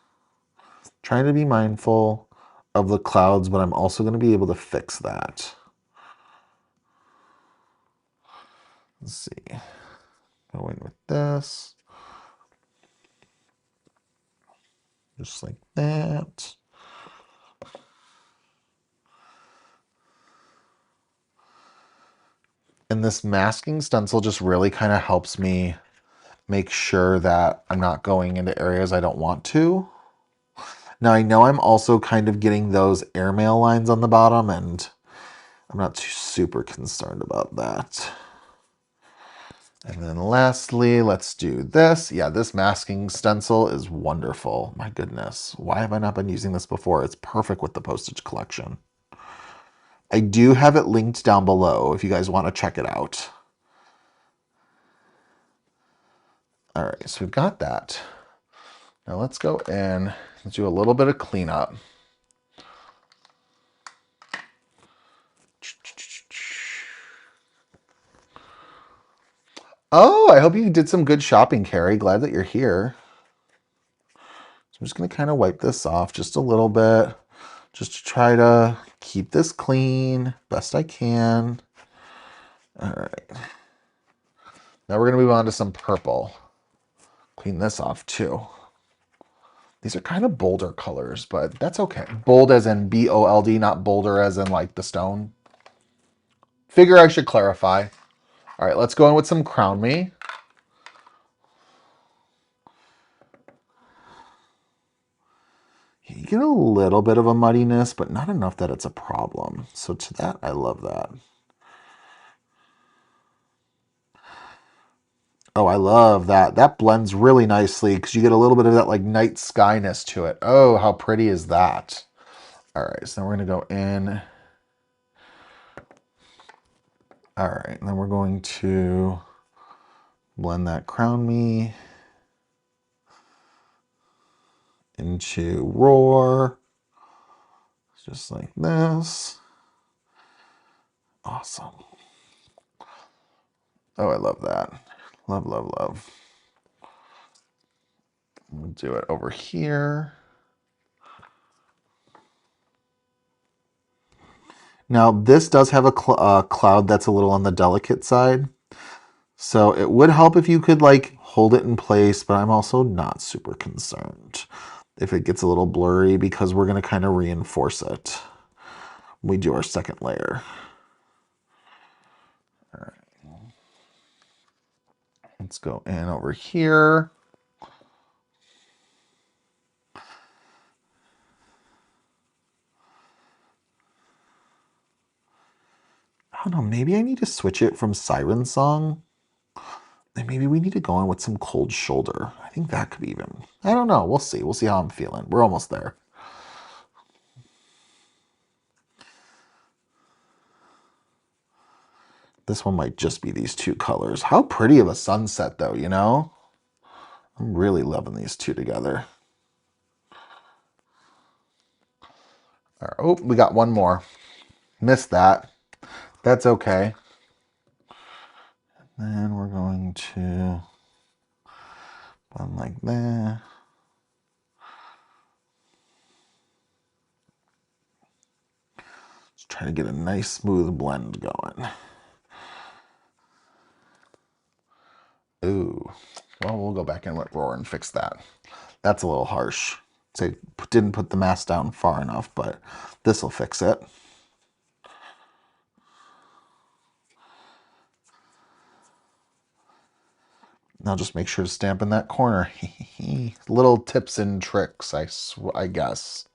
Trying to be mindful of the clouds, but I'm also going to be able to fix that. Let's see. Go in with this. Just like that. And this masking stencil just really kind of helps me make sure that I'm not going into areas I don't want to. Now I know I'm also kind of getting those Airmail lines on the bottom, and I'm not too super concerned about that. And then lastly, let's do this. Yeah, this masking stencil is wonderful. My goodness, why have I not been using this before? It's perfect with the postage collection. I do have it linked down below if you guys want to check it out. All right, so we've got that. Now let's go in, let's do a little bit of cleanup. Oh, I hope you did some good shopping, Carrie. Glad that you're here. So I'm just going to kind of wipe this off just a little bit, just to try to keep this clean best I can. All right. Now we're going to move on to some purple. Clean this off too. These are kind of bolder colors, but that's okay. Bold as in B-O-L-D, not boulder as in like the stone. Figure I should clarify. All right, let's go in with some Crown Me. You get a little bit of a muddiness, but not enough that it's a problem. So to that, I love that. Oh, I love that. That blends really nicely because you get a little bit of that like night skyness to it. Oh, how pretty is that? All right, so then we're going to go in. All right, and then we're going to blend that Crown Me into Roar, just like this. Awesome. Oh, I love that. Love, love, love. We'll do it over here. Now, this does have a cloud that's a little on the delicate side. So it would help if you could like hold it in place, but I'm also not super concerned if it gets a little blurry because we're going to kind of reinforce it when we do our second layer. All right. Let's go in over here. I don't know, maybe I need to switch it from Siren Song. And maybe we need to go in with some Cold Shoulder. I think that could be even, I don't know. We'll see. We'll see how I'm feeling. We're almost there. This one might just be these two colors. How pretty of a sunset though, you know? I'm really loving these two together. All right. Oh, we got one more. Missed that. That's okay. Then we're going to blend like that. Let's try to get a nice smooth blend going. Ooh, well, we'll go back in with Roar and fix that. That's a little harsh. So I didn't put the mask down far enough, but this will fix it. Now just make sure to stamp in that corner. Little tips and tricks, I guess.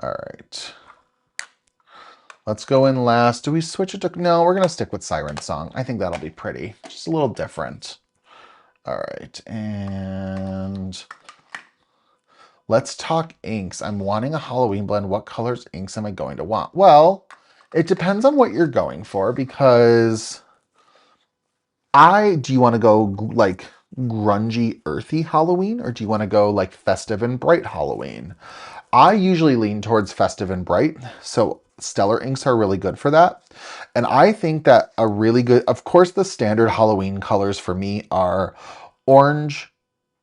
All right. Let's go in last. Do we switch it to... No, we're going to stick with Siren Song. I think that'll be pretty. Just a little different. All right. And let's talk inks. I'm wanting a Halloween blend. What colors inks am I going to want? Well, it depends on what you're going for, because do you want to go like grungy, earthy Halloween, or do you want to go like festive and bright Halloween? I usually lean towards festive and bright, so Stellar inks are really good for that. And I think that a really good, of course, the standard Halloween colors for me are orange,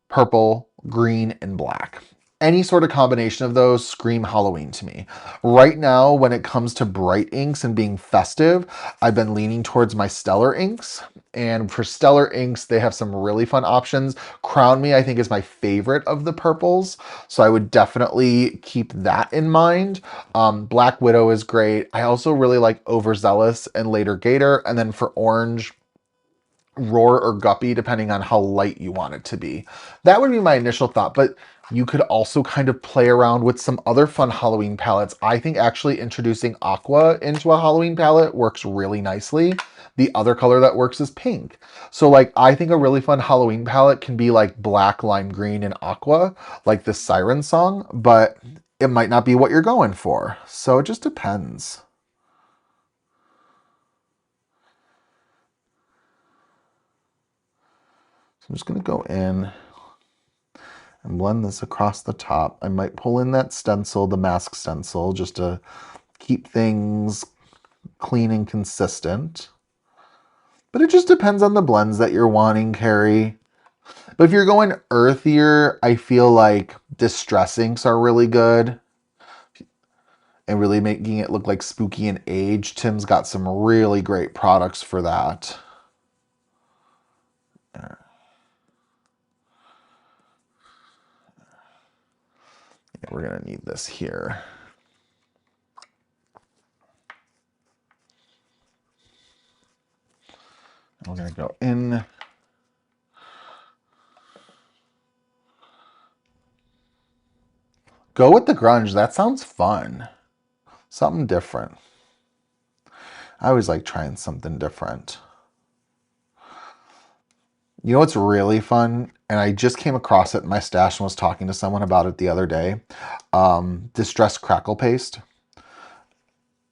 purple, green, and black. Any sort of combination of those scream Halloween to me. Right now, when it comes to bright inks and being festive, I've been leaning towards my Stellar inks. And for Stellar inks, they have some really fun options. Crown Me, I think, is my favorite of the purples, so I would definitely keep that in mind. Black Widow is great. I also really like Overzealous and Later Gator. And then for orange, Roar or Guppy, depending on how light you want it to be. That would be my initial thought, but you could also kind of play around with some other fun Halloween palettes. I think actually introducing Aqua into a Halloween palette works really nicely. The other color that works is pink. So like, I think a really fun Halloween palette can be like black, lime green, and aqua, like the Siren Song, but it might not be what you're going for. So it just depends. I'm just going to go in and blend this across the top. I might pull in that stencil, the mask stencil, just to keep things clean and consistent. But it just depends on the blends that you're wanting, Carrie. But if you're going earthier, I feel like Distress inks are really good and really making it look like spooky and aged. Tim's got some really great products for that. Yeah, we're going to need this here. We're going to go in. Go with the grunge. That sounds fun. Something different. I always like trying something different. You know what's really fun? And I just came across it in my stash and was talking to someone about it the other day. Distressed crackle paste.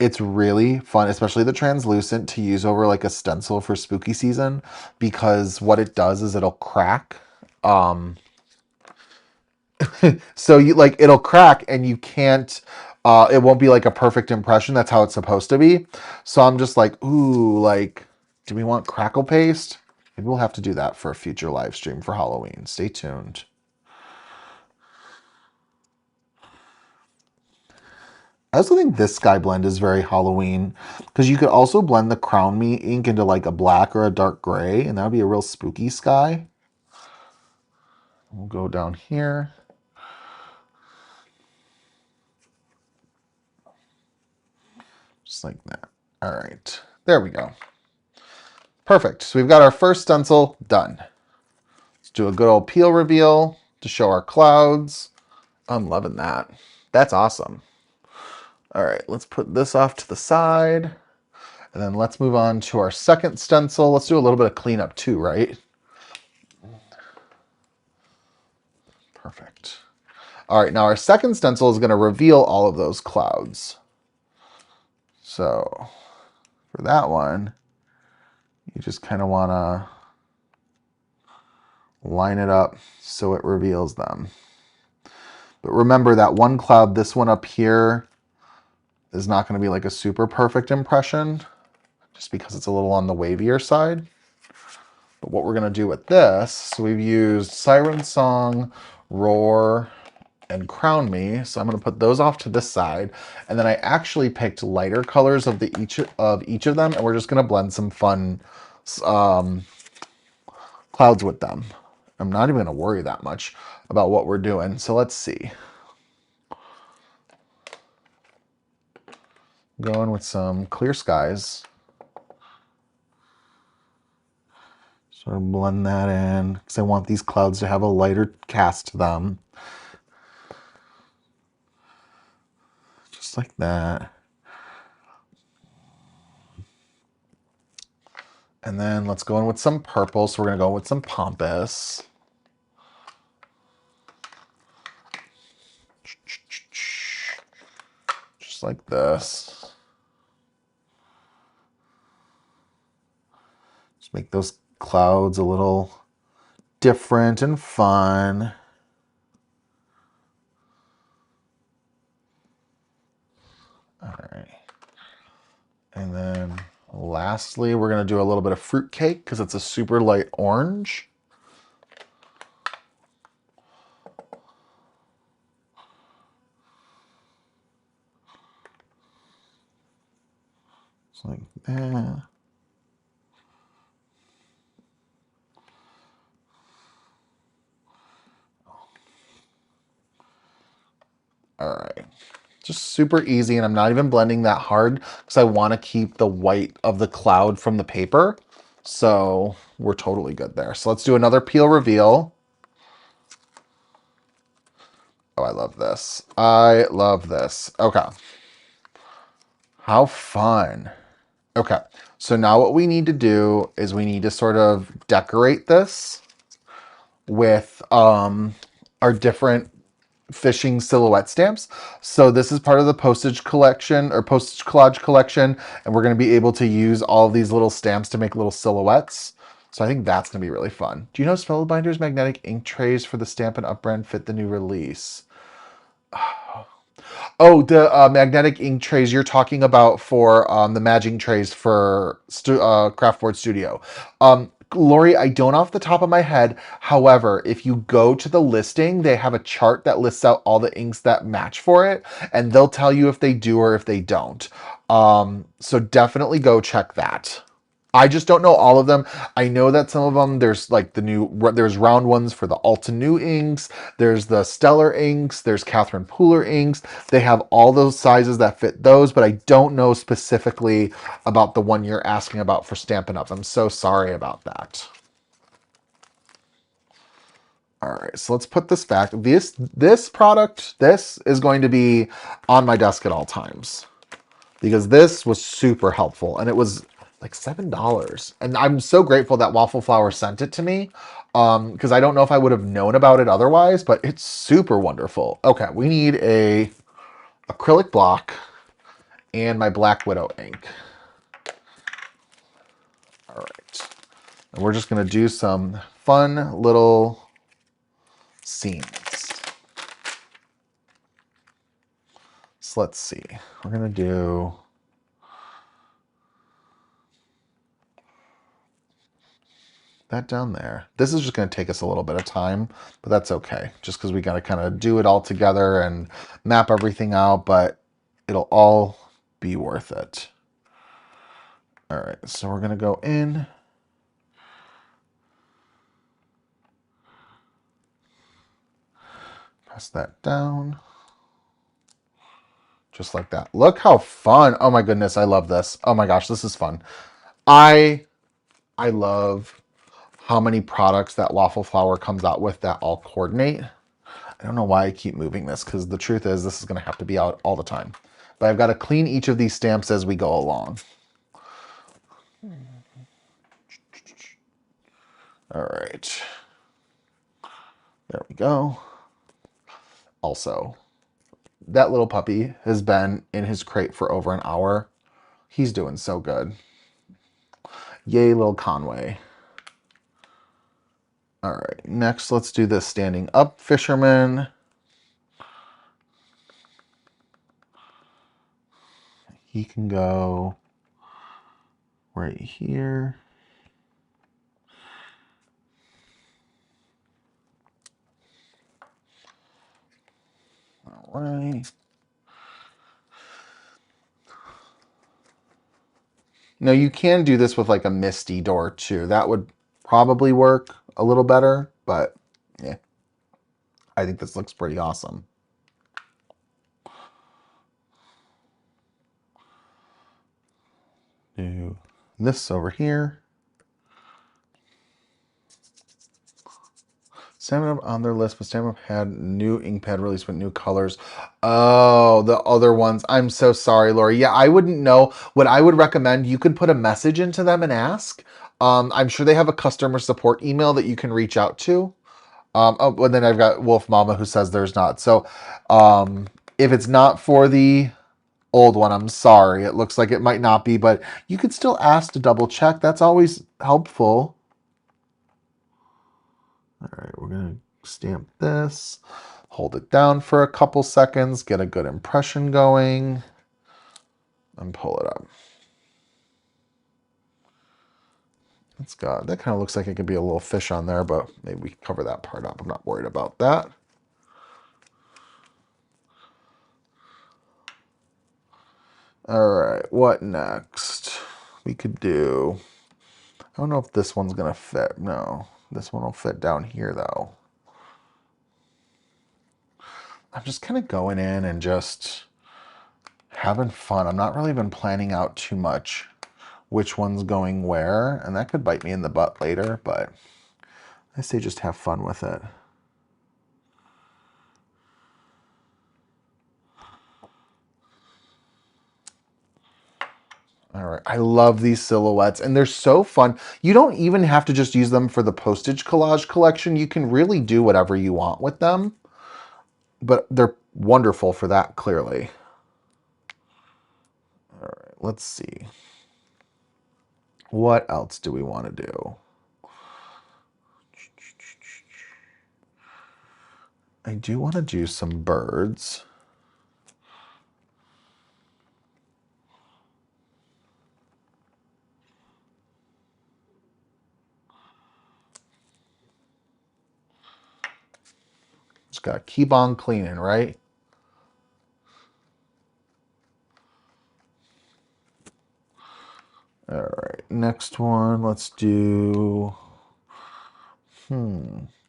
It's really fun, especially the translucent, to use over like a stencil for spooky season, because what it does is it'll crack. So you like, it'll crack and you can't, it won't be like a perfect impression. That's how it's supposed to be. So I'm just like, ooh, like, do we want crackle paste? Maybe we'll have to do that for a future live stream for Halloween. Stay tuned. I also think this sky blend is very Halloween, because you could also blend the Crown Me ink into like a black or a dark gray, and that would be a real spooky sky. We'll go down here. Just like that. All right, there we go. Perfect. So we've got our first stencil done. Let's do a good old peel reveal to show our clouds. I'm loving that. That's awesome. All right, let's put this off to the side. And then let's move on to our second stencil. Let's do a little bit of cleanup too, right? Perfect. All right, now our second stencil is going to reveal all of those clouds. So for that one, you just kind of want to line it up so it reveals them. But remember that one cloud, this one up here, is not going to be like a super perfect impression, just because it's a little on the wavier side. But what we're going to do with this, so we've used Siren Song, Roar, and Crown Me. So I'm going to put those off to this side. And then I actually picked lighter colors of each of them, and we're just going to blend some fun clouds with them. I'm not even going to worry that much about what we're doing. So let's see. Going with some clear skies. Sort of blend that in because I want these clouds to have a lighter cast to them. Just like that. And then let's go in with some purple. So we're going to go with some Pompous. Just like this. Just make those clouds a little different and fun. All right. And then lastly, we're going to do a little bit of Fruitcake because it's a super light orange. Just like that. All right. Just super easy, and I'm not even blending that hard because I want to keep the white of the cloud from the paper. So we're totally good there. So let's do another peel reveal. Oh, I love this. I love this. Okay. How fun. Okay. So now what we need to do is we need to sort of decorate this with our different fishing silhouette stamps. So this is part of the Postage collection or Postage Collage collection, and we're going to be able to use all of these little stamps to make little silhouettes. So I think that's going to be really fun. Do you know Spellbinder's magnetic ink trays for the Stampin' Up! Brand fit the new release? Oh, the magnetic ink trays you're talking about for the Magic trays for Craftboard Studio. Lori, I don't off the top of my head. However, if you go to the listing, they have a chart that lists out all the inks that match for it, and they'll tell you if they do or if they don't. So definitely go check that. I just don't know all of them. I know that some of them, there's like there's round ones for the Alta New inks. There's the Stellar inks. There's Catherine Pooler inks. They have all those sizes that fit those, but I don't know specifically about the one you're asking about for Stampin' Up. I'm so sorry about that. All right, so let's put this back. This product, this is going to be on my desk at all times because this was super helpful and it was like $7. And I'm so grateful that Waffle Flower sent it to me because I don't know if I would have known about it otherwise, but it's super wonderful. Okay, we need a acrylic block and my Black Widow ink. All right, and we're just gonna do some fun little scenes. So let's see, we're gonna do that down there. This is just going to take us a little bit of time, but that's okay. Just because we got to kind of do it all together and map everything out, but it'll all be worth it. All right, so we're going to go in. Press that down. Just like that. Look how fun. Oh my goodness, I love this. Oh my gosh, this is fun. I love how many products that Waffle Flower comes out with that all coordinate. I don't know why I keep moving this because the truth is this is going to have to be out all the time. But I've got to clean each of these stamps as we go along. All right. There we go. Also, that little puppy has been in his crate for over an hour. He's doing so good. Yay, little Conway. All right, next let's do this standing up fisherman. He can go right here. All right. Now you can do this with like a misty door too. That would probably work a little better, but yeah, I think this looks pretty awesome. Do this over here. Stamina on their list, but Stamina had new ink pad release with new colors. Oh, the other ones. I'm so sorry, Lori. Yeah, I wouldn't know. What I would recommend, you could put a message into them and ask. I'm sure they have a customer support email that you can reach out to. Oh, and then I've got Wolf Mama who says there's not. So, if it's not for the old one, I'm sorry. It looks like it might not be, but you could still ask to double check. That's always helpful. All right, we're gonna stamp this, hold it down for a couple seconds, get a good impression going, and pull it up. That's got, that kind of looks like it could be a little fish on there, but maybe we can cover that part up. I'm not worried about that. All right, what next? We could do, I don't know if this one's gonna fit. No, this one will fit down here though. I'm just kind of going in and just having fun. I'm not really been planning out too much which one's going where, and that could bite me in the butt later, but I say just have fun with it. All right, I love these silhouettes, and they're so fun. You don't even have to just use them for the Postage Collage collection. You can really do whatever you want with them, but they're wonderful for that, clearly. All right, let's see. What else do we want to do? I do want to do some birds. Just got to keep on cleaning, right? All right, next one, let's do...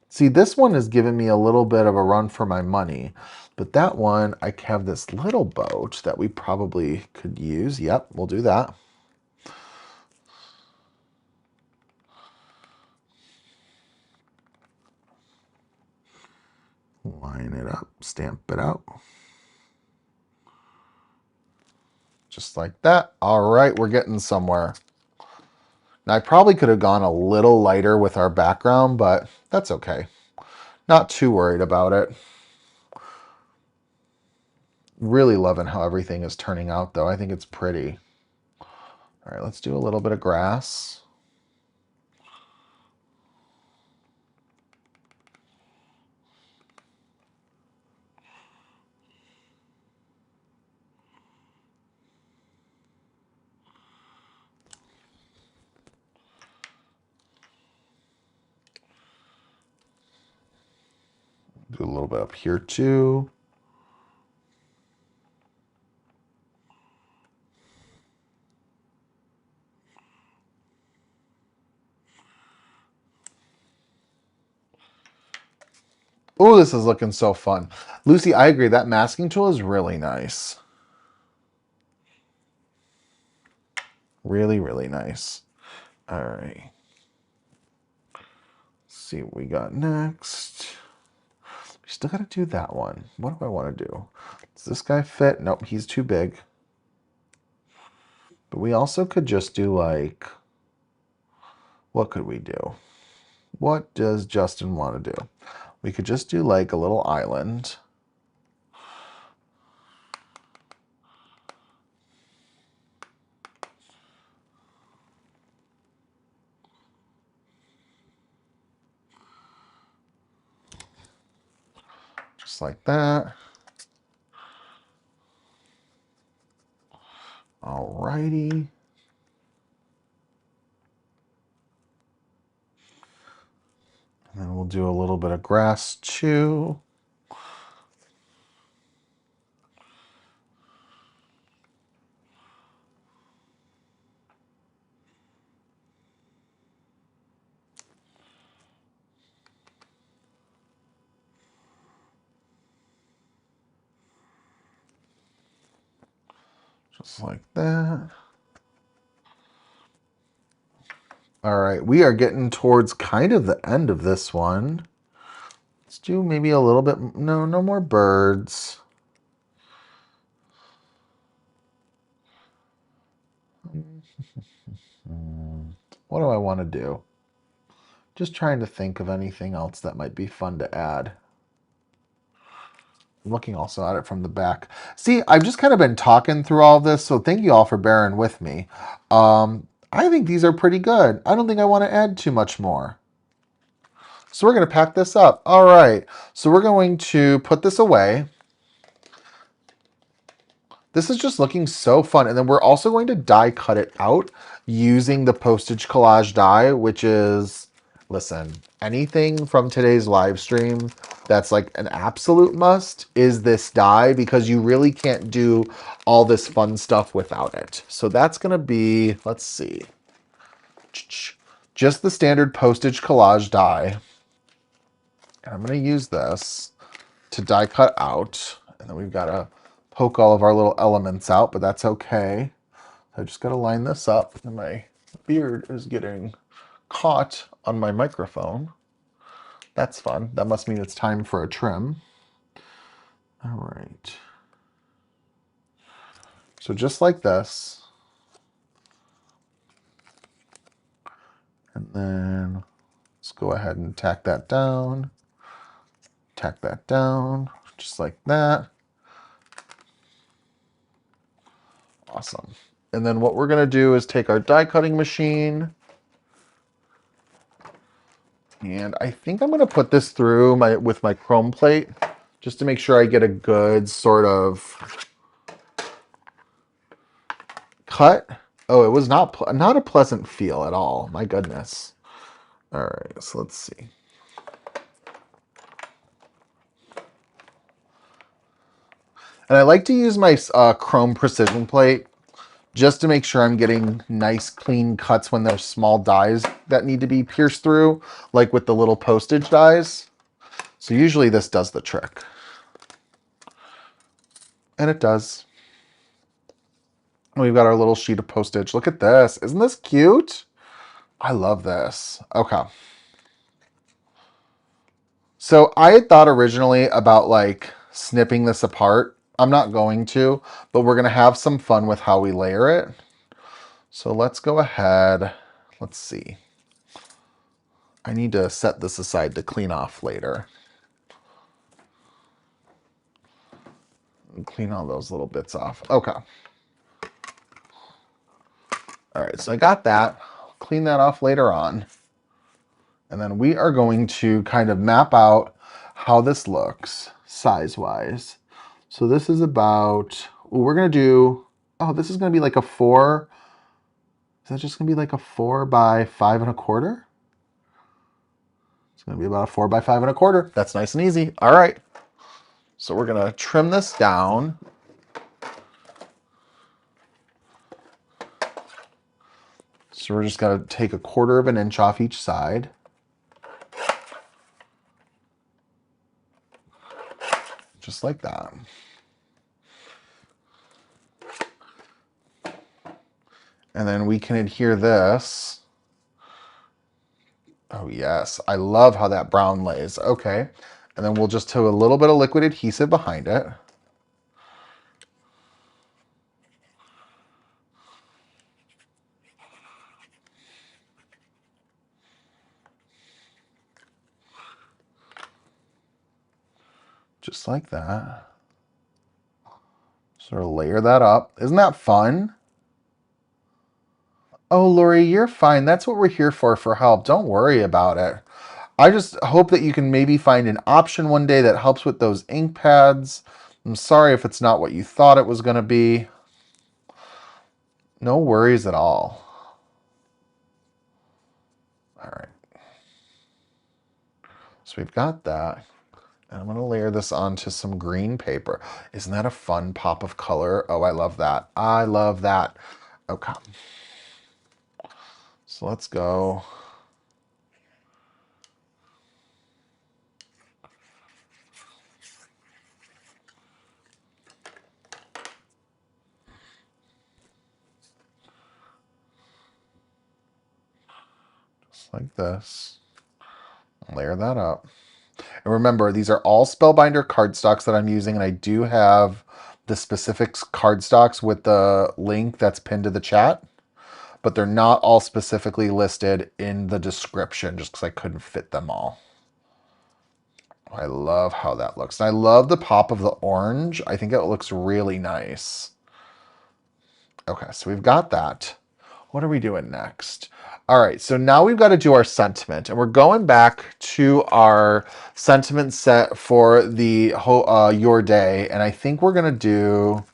See, this one is giving me a little bit of a run for my money, but that one, I have this little boat that we probably could use. Yep, we'll do that. Line it up, stamp it out. Just like that. All right, we're getting somewhere. Now, I probably could have gone a little lighter with our background, but that's okay. Not too worried about it. Really loving how everything is turning out, though. I think it's pretty. All right, let's do a little bit of grass. Do a little bit up here, too. Oh, this is looking so fun. Lucy, I agree. That masking tool is really nice. Really, really nice. All right. Let's see what we got next. We still got to do that one. What do I want to do? Does this guy fit? Nope, he's too big. But we also could just do like, what could we do? What does Justin want to do? We could just do like a little island. Just like that. Alrighty. And then we'll do a little bit of grass too. Just like that. All right, we are getting towards kind of the end of this one. Let's do maybe a little bit, no more birds. What do I want to do? Just trying to think of anything else that might be fun to add. I'm looking also at it from the back. See, I've just kind of been talking through all this, so thank you all for bearing with me. I think these are pretty good. I don't think I want to add too much more. So we're going to pack this up. All right, so we're going to put this away. This is just looking so fun. And then we're also going to die cut it out using the Postage Collage Die, which is, listen, anything from today's live stream that's like an absolute must is this die, because you really can't do all this fun stuff without it. So that's going to be, let's see, just the standard Postage Collage Die. And I'm going to use this to die cut out. And then we've got to poke all of our little elements out, but that's okay. I just got to line this up, and my beard is getting caught on my microphone. That's fun. That must mean it's time for a trim. All right. So just like this. And then let's go ahead and tack that down. Tack that down, just like that. Awesome. And then what we're going to do is take our die cutting machine, and I think I'm going to put this through with my chrome plate just to make sure I get a good sort of cut. Oh, it was not a pleasant feel at all. My goodness. All right, so let's see. And I like to use my chrome precision plate just to make sure I'm getting nice clean cuts when there's small dies that need to be pierced through, like with the little postage dies. So usually this does the trick. And it does. We've got our little sheet of postage. Look at this. Isn't this cute? I love this. Okay. So I had thought originally about like snipping this apart. I'm not going to, but we're going to have some fun with how we layer it. So let's go ahead. Let's see. I need to set this aside to clean off later. And clean all those little bits off. Okay. All right, so I got that. Clean that off later on. And then we are going to kind of map out how this looks size-wise. So this is about, we're going to do, oh, this is going to be like a 4. Is that just going to be like a 4 by 5 1/4? It's going to be about a 4 by 5 1/4. That's nice and easy. All right. So we're going to trim this down. So we're just going to take 1/4 of an inch off each side. Just like that. And then we can adhere this. Oh yes, I love how that brown lays. Okay, and then we'll just do a little bit of liquid adhesive behind it. Just like that. Sort of layer that up. Isn't that fun? Oh, Lori, you're fine. That's what we're here for help. Don't worry about it. I just hope that you can maybe find an option one day that helps with those ink pads. I'm sorry if it's not what you thought it was going to be. No worries at all. All right. So we've got that. And I'm going to layer this onto some green paper. Isn't that a fun pop of color? Oh, I love that. I love that. Okay. So let's go. just like this. Layer that up. And remember, these are all Spellbinder cardstocks that I'm using, and I do have the specific cardstocks with the link that's pinned to the chat, but they're not all specifically listed in the description just because I couldn't fit them all. I love how that looks. And I love the pop of the orange. I think it looks really nice. Okay, so we've got that. What are we doing next? All right, so now we've got to do our sentiment, and we're going back to our sentiment set for the your day, and I think we're gonna do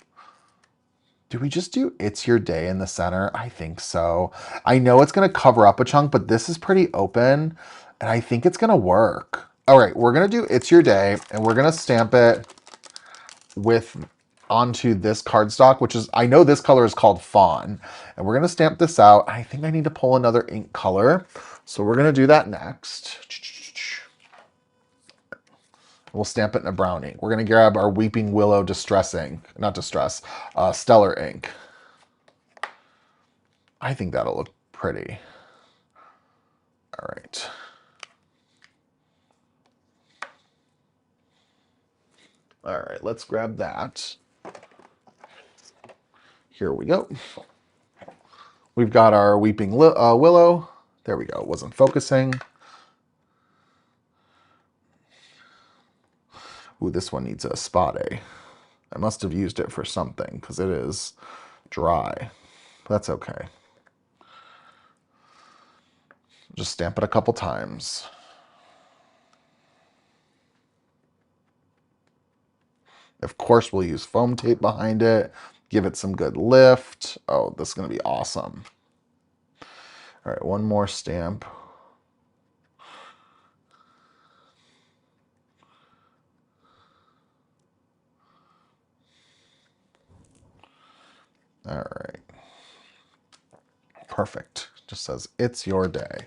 we just do it's your day in the center? I think so. I know it's gonna cover up a chunk, but this is pretty open, and I think it's gonna work. All right, we're gonna do it's your day, and we're gonna stamp it with onto this cardstock, which is, I know this color is called Fawn, and we're going to stamp this out. I think I need to pull another ink color, so we're going to do that next. We'll stamp it in a brown ink. We're going to grab our Weeping Willow Distress ink, not Distress, Stellar ink. I think that'll look pretty. All right. All right, let's grab that. Here we go. We've got our Weeping Willow. There we go. It wasn't focusing. Ooh, this one needs a spot A. I must have used it for something because it is dry. But that's okay. Just stamp it a couple times. Of course, we'll use foam tape behind it. Give it some good lift. Oh, this is going to be awesome. All right, one more stamp. All right. Perfect. Just says, it's your day.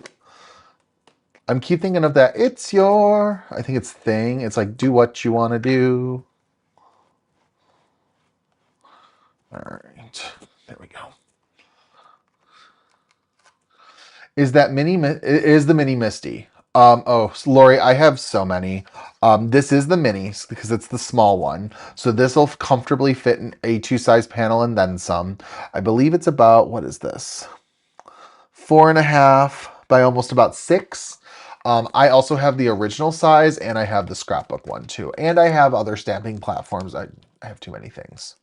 I'm keep thinking of that, it's your, I think it's thing. It's like, do what you want to do. All right. There we go. Is that is the mini Misty? Oh, Lori, I have so many. This is the mini because it's the small one. So this will comfortably fit in a 2-size panel and then some. I believe it's about, what is this? 4.5 by almost about 6. I also have the original size and I have the scrapbook one too. And I have other stamping platforms. I have too many things.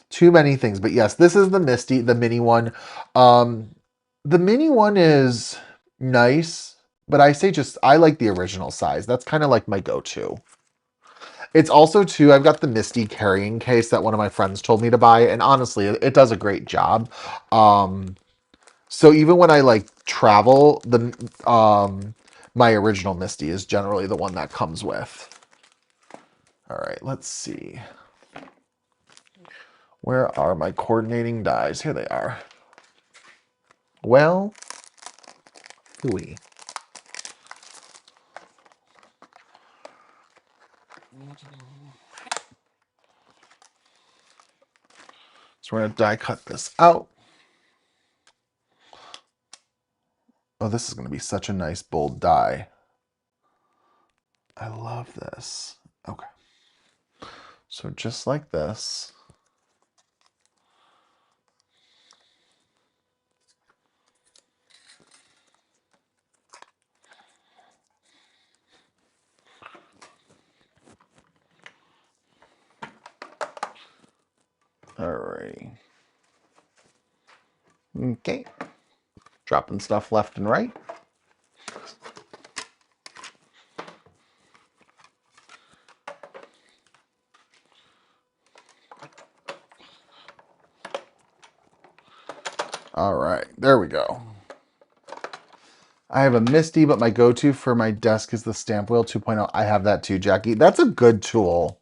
Too many things. But yes, this is the Misty, the mini one. The mini one is nice, but I like the original size. That's kind of like my go-to. It's also too, I've got the Misty carrying case that one of my friends told me to buy, and honestly, it does a great job. So even when I like travel, my original Misty is generally the one that comes with. All right, let's see. Where are my coordinating dies? Here they are. Well, hooey. So we're going to die cut this out. Oh, this is going to be such a nice bold die. I love this. Okay. So just like this. All right. Okay. Dropping stuff left and right. All right, there we go. I have a Misty, but my go-to for my desk is the Stamp Wheel 2.0. I have that too, Jackie. That's a good tool.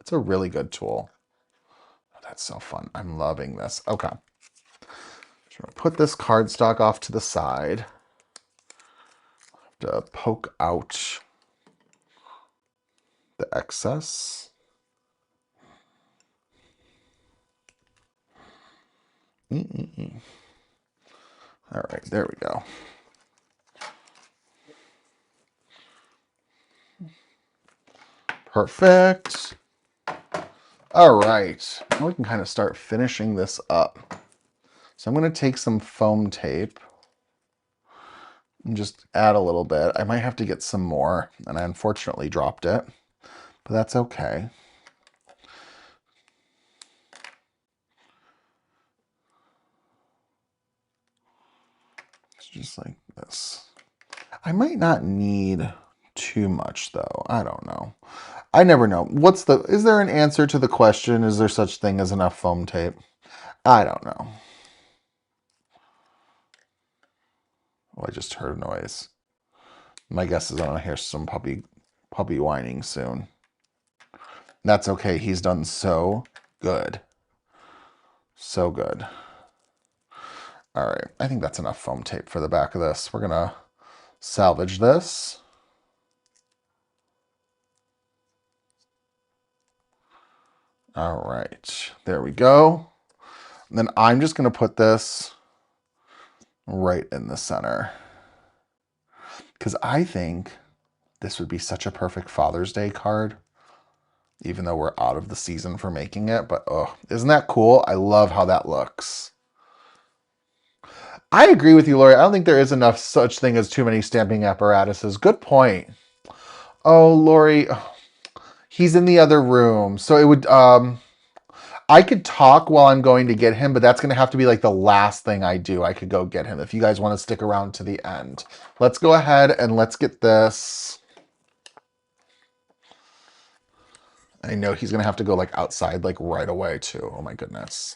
It's a really good tool. Oh, that's so fun. I'm loving this. Okay. So I'll put this cardstock off to the side. To poke out the excess. All right, there we go. Perfect. All right, now we can kind of start finishing this up. So I'm going to take some foam tape and just add a little bit. I might have to get some more, and I unfortunately dropped it, but that's okay. It's just like this. I might not need too much though. I don't know. I never know. Is there an answer to the question? Is there such thing as enough foam tape? I don't know. Oh, I just heard a noise. My guess is I'm gonna hear some puppy whining soon. That's okay. He's done so good. So good. All right. I think that's enough foam tape for the back of this. We're gonna salvage this. All right. There we go. And then I'm just gonna put this right in the center, because I think this would be such a perfect Father's Day card, even though we're out of the season for making it. But oh, isn't that cool? I love how that looks. I agree with you, Lori. I don't think there is enough such thing as too many stamping apparatuses. Good point. Oh, Lori, he's in the other room. So it would, I could talk while I'm going to get him, but that's going to have to be like the last thing I do. I could go get him if you guys want to stick around to the end. Let's go ahead and let's get this. I know he's going to have to go like outside like right away too. Oh my goodness.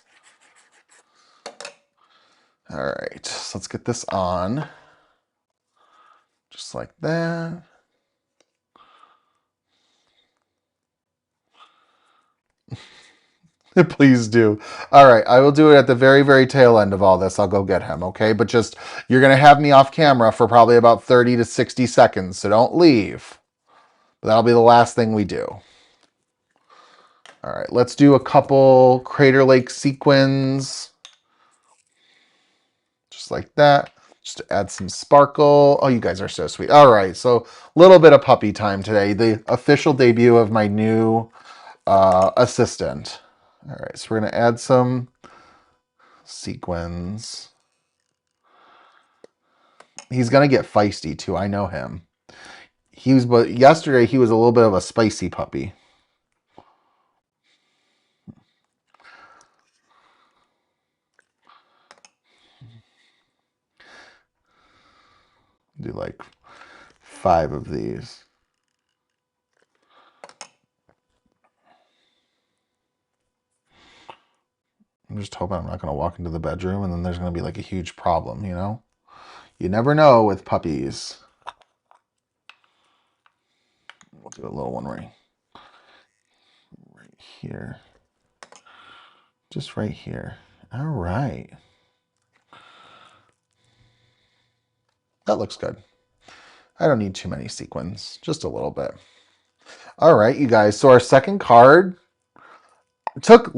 All right, so let's get this on. Just like that. Please do. All right, I will do it at the very, very tail end of all this. I'll go get him, okay? But just, you're going to have me off camera for probably about 30 to 60 seconds, so don't leave. But that'll be the last thing we do. All right, let's do a couple Crater Lake sequins. Just like that. Just to add some sparkle. Oh, you guys are so sweet. All right, so a little bit of puppy time today. The official debut of my new assistant. All right, so we're going to add some sequins. He's going to get feisty too. I know him. But yesterday he was a little bit of a spicy puppy. Do like 5 of these. I'm just hoping I'm not going to walk into the bedroom and then there's going to be like a huge problem, you know? You never know with puppies. We'll do a little one right here. Just right here. All right. That looks good. I don't need too many sequins, just a little bit. All right, you guys. So our second card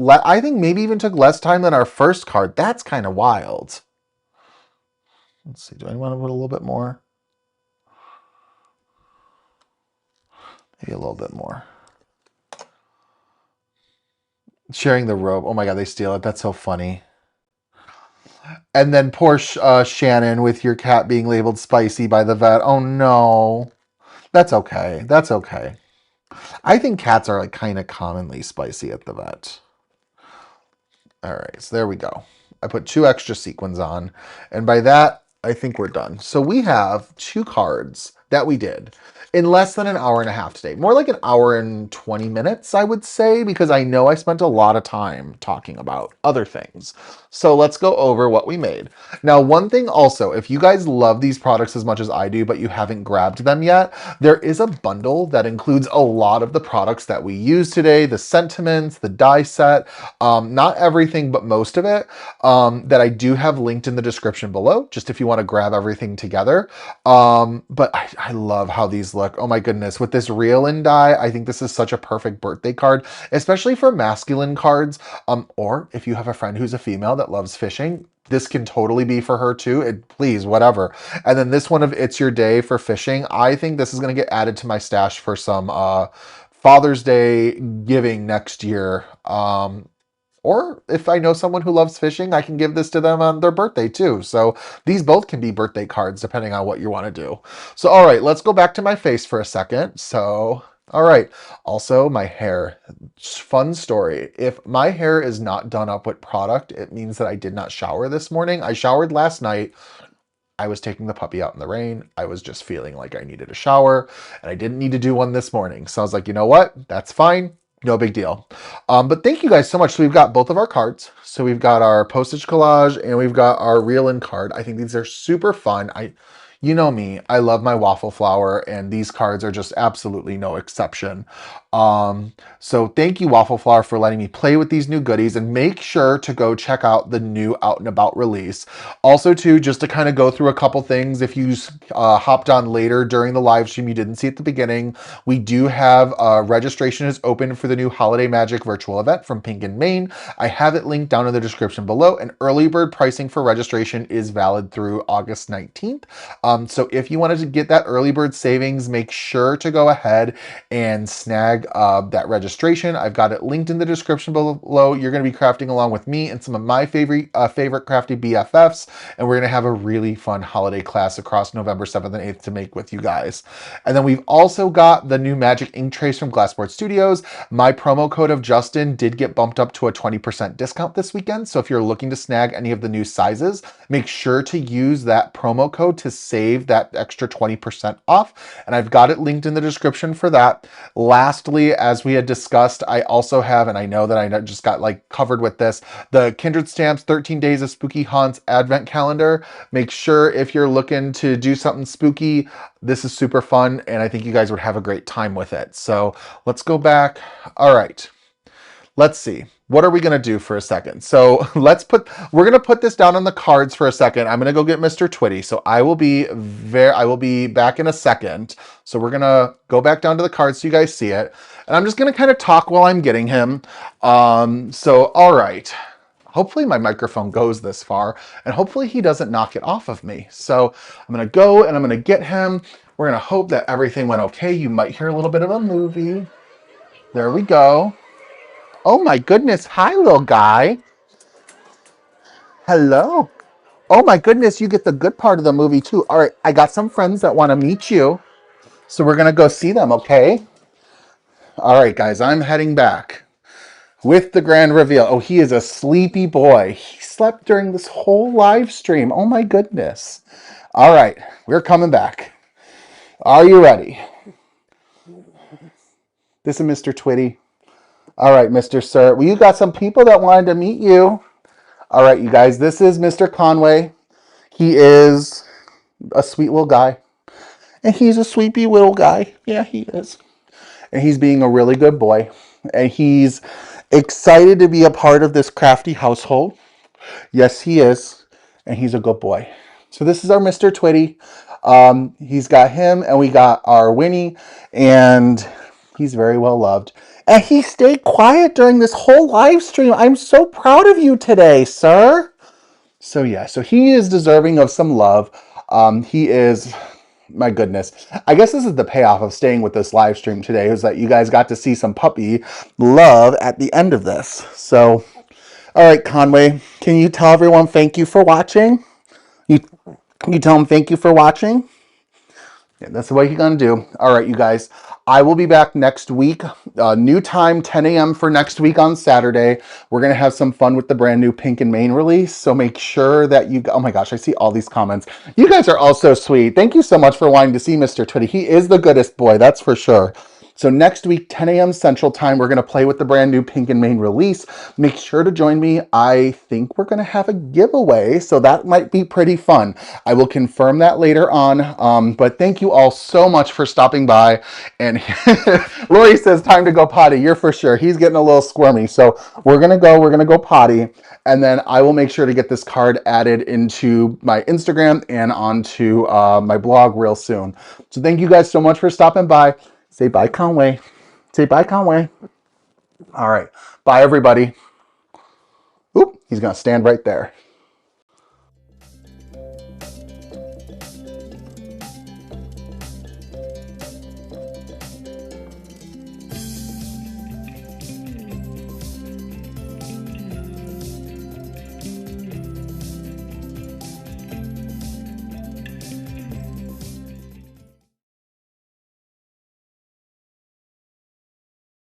I think maybe even took less time than our first card. That's kind of wild. Let's see. Do I want to put a little bit more? Maybe a little bit more. Sharing the robe. Oh my God, they steal it. That's so funny. And then poor Shannon with your cat being labeled spicy by the vet. Oh no. That's okay. That's okay. I think cats are like kind of commonly spicy at the vet. All right, so there we go. I put 2 extra sequins on, and by that, I think we're done. So we have 2 cards that we did in less than an hour and a half today. More like an hour and 20 minutes, I would say, because I know I spent a lot of time talking about other things. So let's go over what we made. Now, one thing also, if you guys love these products as much as I do, but you haven't grabbed them yet, there is a bundle that includes a lot of the products that we use today, the sentiments, the die set, not everything, but most of it, that I do have linked in the description below, just if you want to grab everything together. But I love how these look. Oh my goodness, with this reel and die, I think this is such a perfect birthday card, especially for masculine cards, or if you have a friend who's a female that loves fishing, this can totally be for her too. Please, whatever. And then this one of It's Your Day for fishing. I think this is going to get added to my stash for some Father's Day giving next year. Or if I know someone who loves fishing, I can give this to them on their birthday too. So these both can be birthday cards depending on what you want to do. So, all right, let's go back to my face for a second. So, all right. Also, my hair. Fun story. If my hair is not done up with product, it means that I did not shower this morning. I showered last night. I was taking the puppy out in the rain. I was just feeling like I needed a shower and I didn't need to do one this morning. So I was like, you know what? That's fine. No big deal. But thank you guys so much. So we've got both of our cards. So we've got our postage collage and we've got our reel-in card. I think these are super fun. You know me, I love my waffle flower and these cards are just absolutely no exception. So thank you, Waffle Flower, for letting me play with these new goodies, and make sure to go check out the new Out and About release. Also, too, just to kind of go through a couple things, if you hopped on later during the live stream, you didn't see at the beginning, we do have registration is open for the new Holiday Magic virtual event from Pink and Maine. I have it linked down in the description below, and early bird pricing for registration is valid through August 19th. So if you wanted to get that early bird savings, make sure to go ahead and snag that registration. I've got it linked in the description below. You're going to be crafting along with me and some of my favorite crafty BFFs, and we're going to have a really fun holiday class across November 7th and 8th to make with you guys. And then we've also got the new Magic ink trays from Glassboard Studios. My promo code of Justin did get bumped up to a 20% discount this weekend, so if you're looking to snag any of the new sizes, make sure to use that promo code to save that extra 20% off, and I've got it linked in the description for that. Lastly, as we had discussed, I also have, and I know that I just got like covered with this, the Kindred Stamps 13 Days of Spooky Haunts Advent Calendar. Make sure if you're looking to do something spooky, this is super fun, and I think you guys would have a great time with it. So let's go back. All right. Let's see. What are we going to do for a second? So we're going to put this down on the cards for a second. I'm going to go get Mr. Twitty. So I will be back in a second. So we're going to go back down to the cards so you guys see it. And I'm just going to kind of talk while I'm getting him. All right. Hopefully my microphone goes this far, and hopefully he doesn't knock it off of me. So I'm going to go and I'm going to get him. We're going to hope that everything went okay. You might hear a little bit of a movie. There we go. Oh my goodness. Hi, little guy. Hello. Oh my goodness, you get the good part of the movie too. All right, I got some friends that want to meet you. So we're going to go see them, okay? All right, guys, I'm heading back with the grand reveal. Oh, he is a sleepy boy. He slept during this whole live stream. Oh my goodness. All right, we're coming back. Are you ready? This is Mr. Twitty. All right, Mr. Sir. Well, you got some people that wanted to meet you. All right, you guys, this is Mr. Conway. He is a sweet little guy. And he's a sleepy little guy. Yeah, he is. And he's being a really good boy. And he's excited to be a part of this crafty household. Yes, he is. And he's a good boy. So this is our Mr. Twitty. He's got him, and we got our Winnie, and he's very well loved. And he stayed quiet during this whole live stream. I'm so proud of you today, sir. So yeah, so he is deserving of some love. He is, my goodness. I guess this is the payoff of staying with this live stream today, is that you guys got to see some puppy love at the end of this. So, all right, Conway, can you tell everyone thank you for watching? You tell them thank you for watching? Yeah, that's what you're going to do. All right, you guys. I will be back next week. New time, 10 a.m. for next week on Saturday. We're going to have some fun with the brand new Pink and Maine release. So make sure that you... Oh my gosh, I see all these comments. You guys are all so sweet. Thank you so much for wanting to see Mr. Twitty. He is the goodest boy, that's for sure. So next week, 10 a.m. Central Time, we're going to play with the brand new Pink and Maine release. Make sure to join me. I think we're going to have a giveaway, so that might be pretty fun. I will confirm that later on, but thank you all so much for stopping by. And Lori says, time to go potty. You're for sure. He's getting a little squirmy. So we're going to go potty, and then I will make sure to get this card added into my Instagram and onto my blog real soon. So thank you guys so much for stopping by. Say bye, Conway. Say bye, Conway. All right. Bye, everybody. Oop, he's going to stand right there.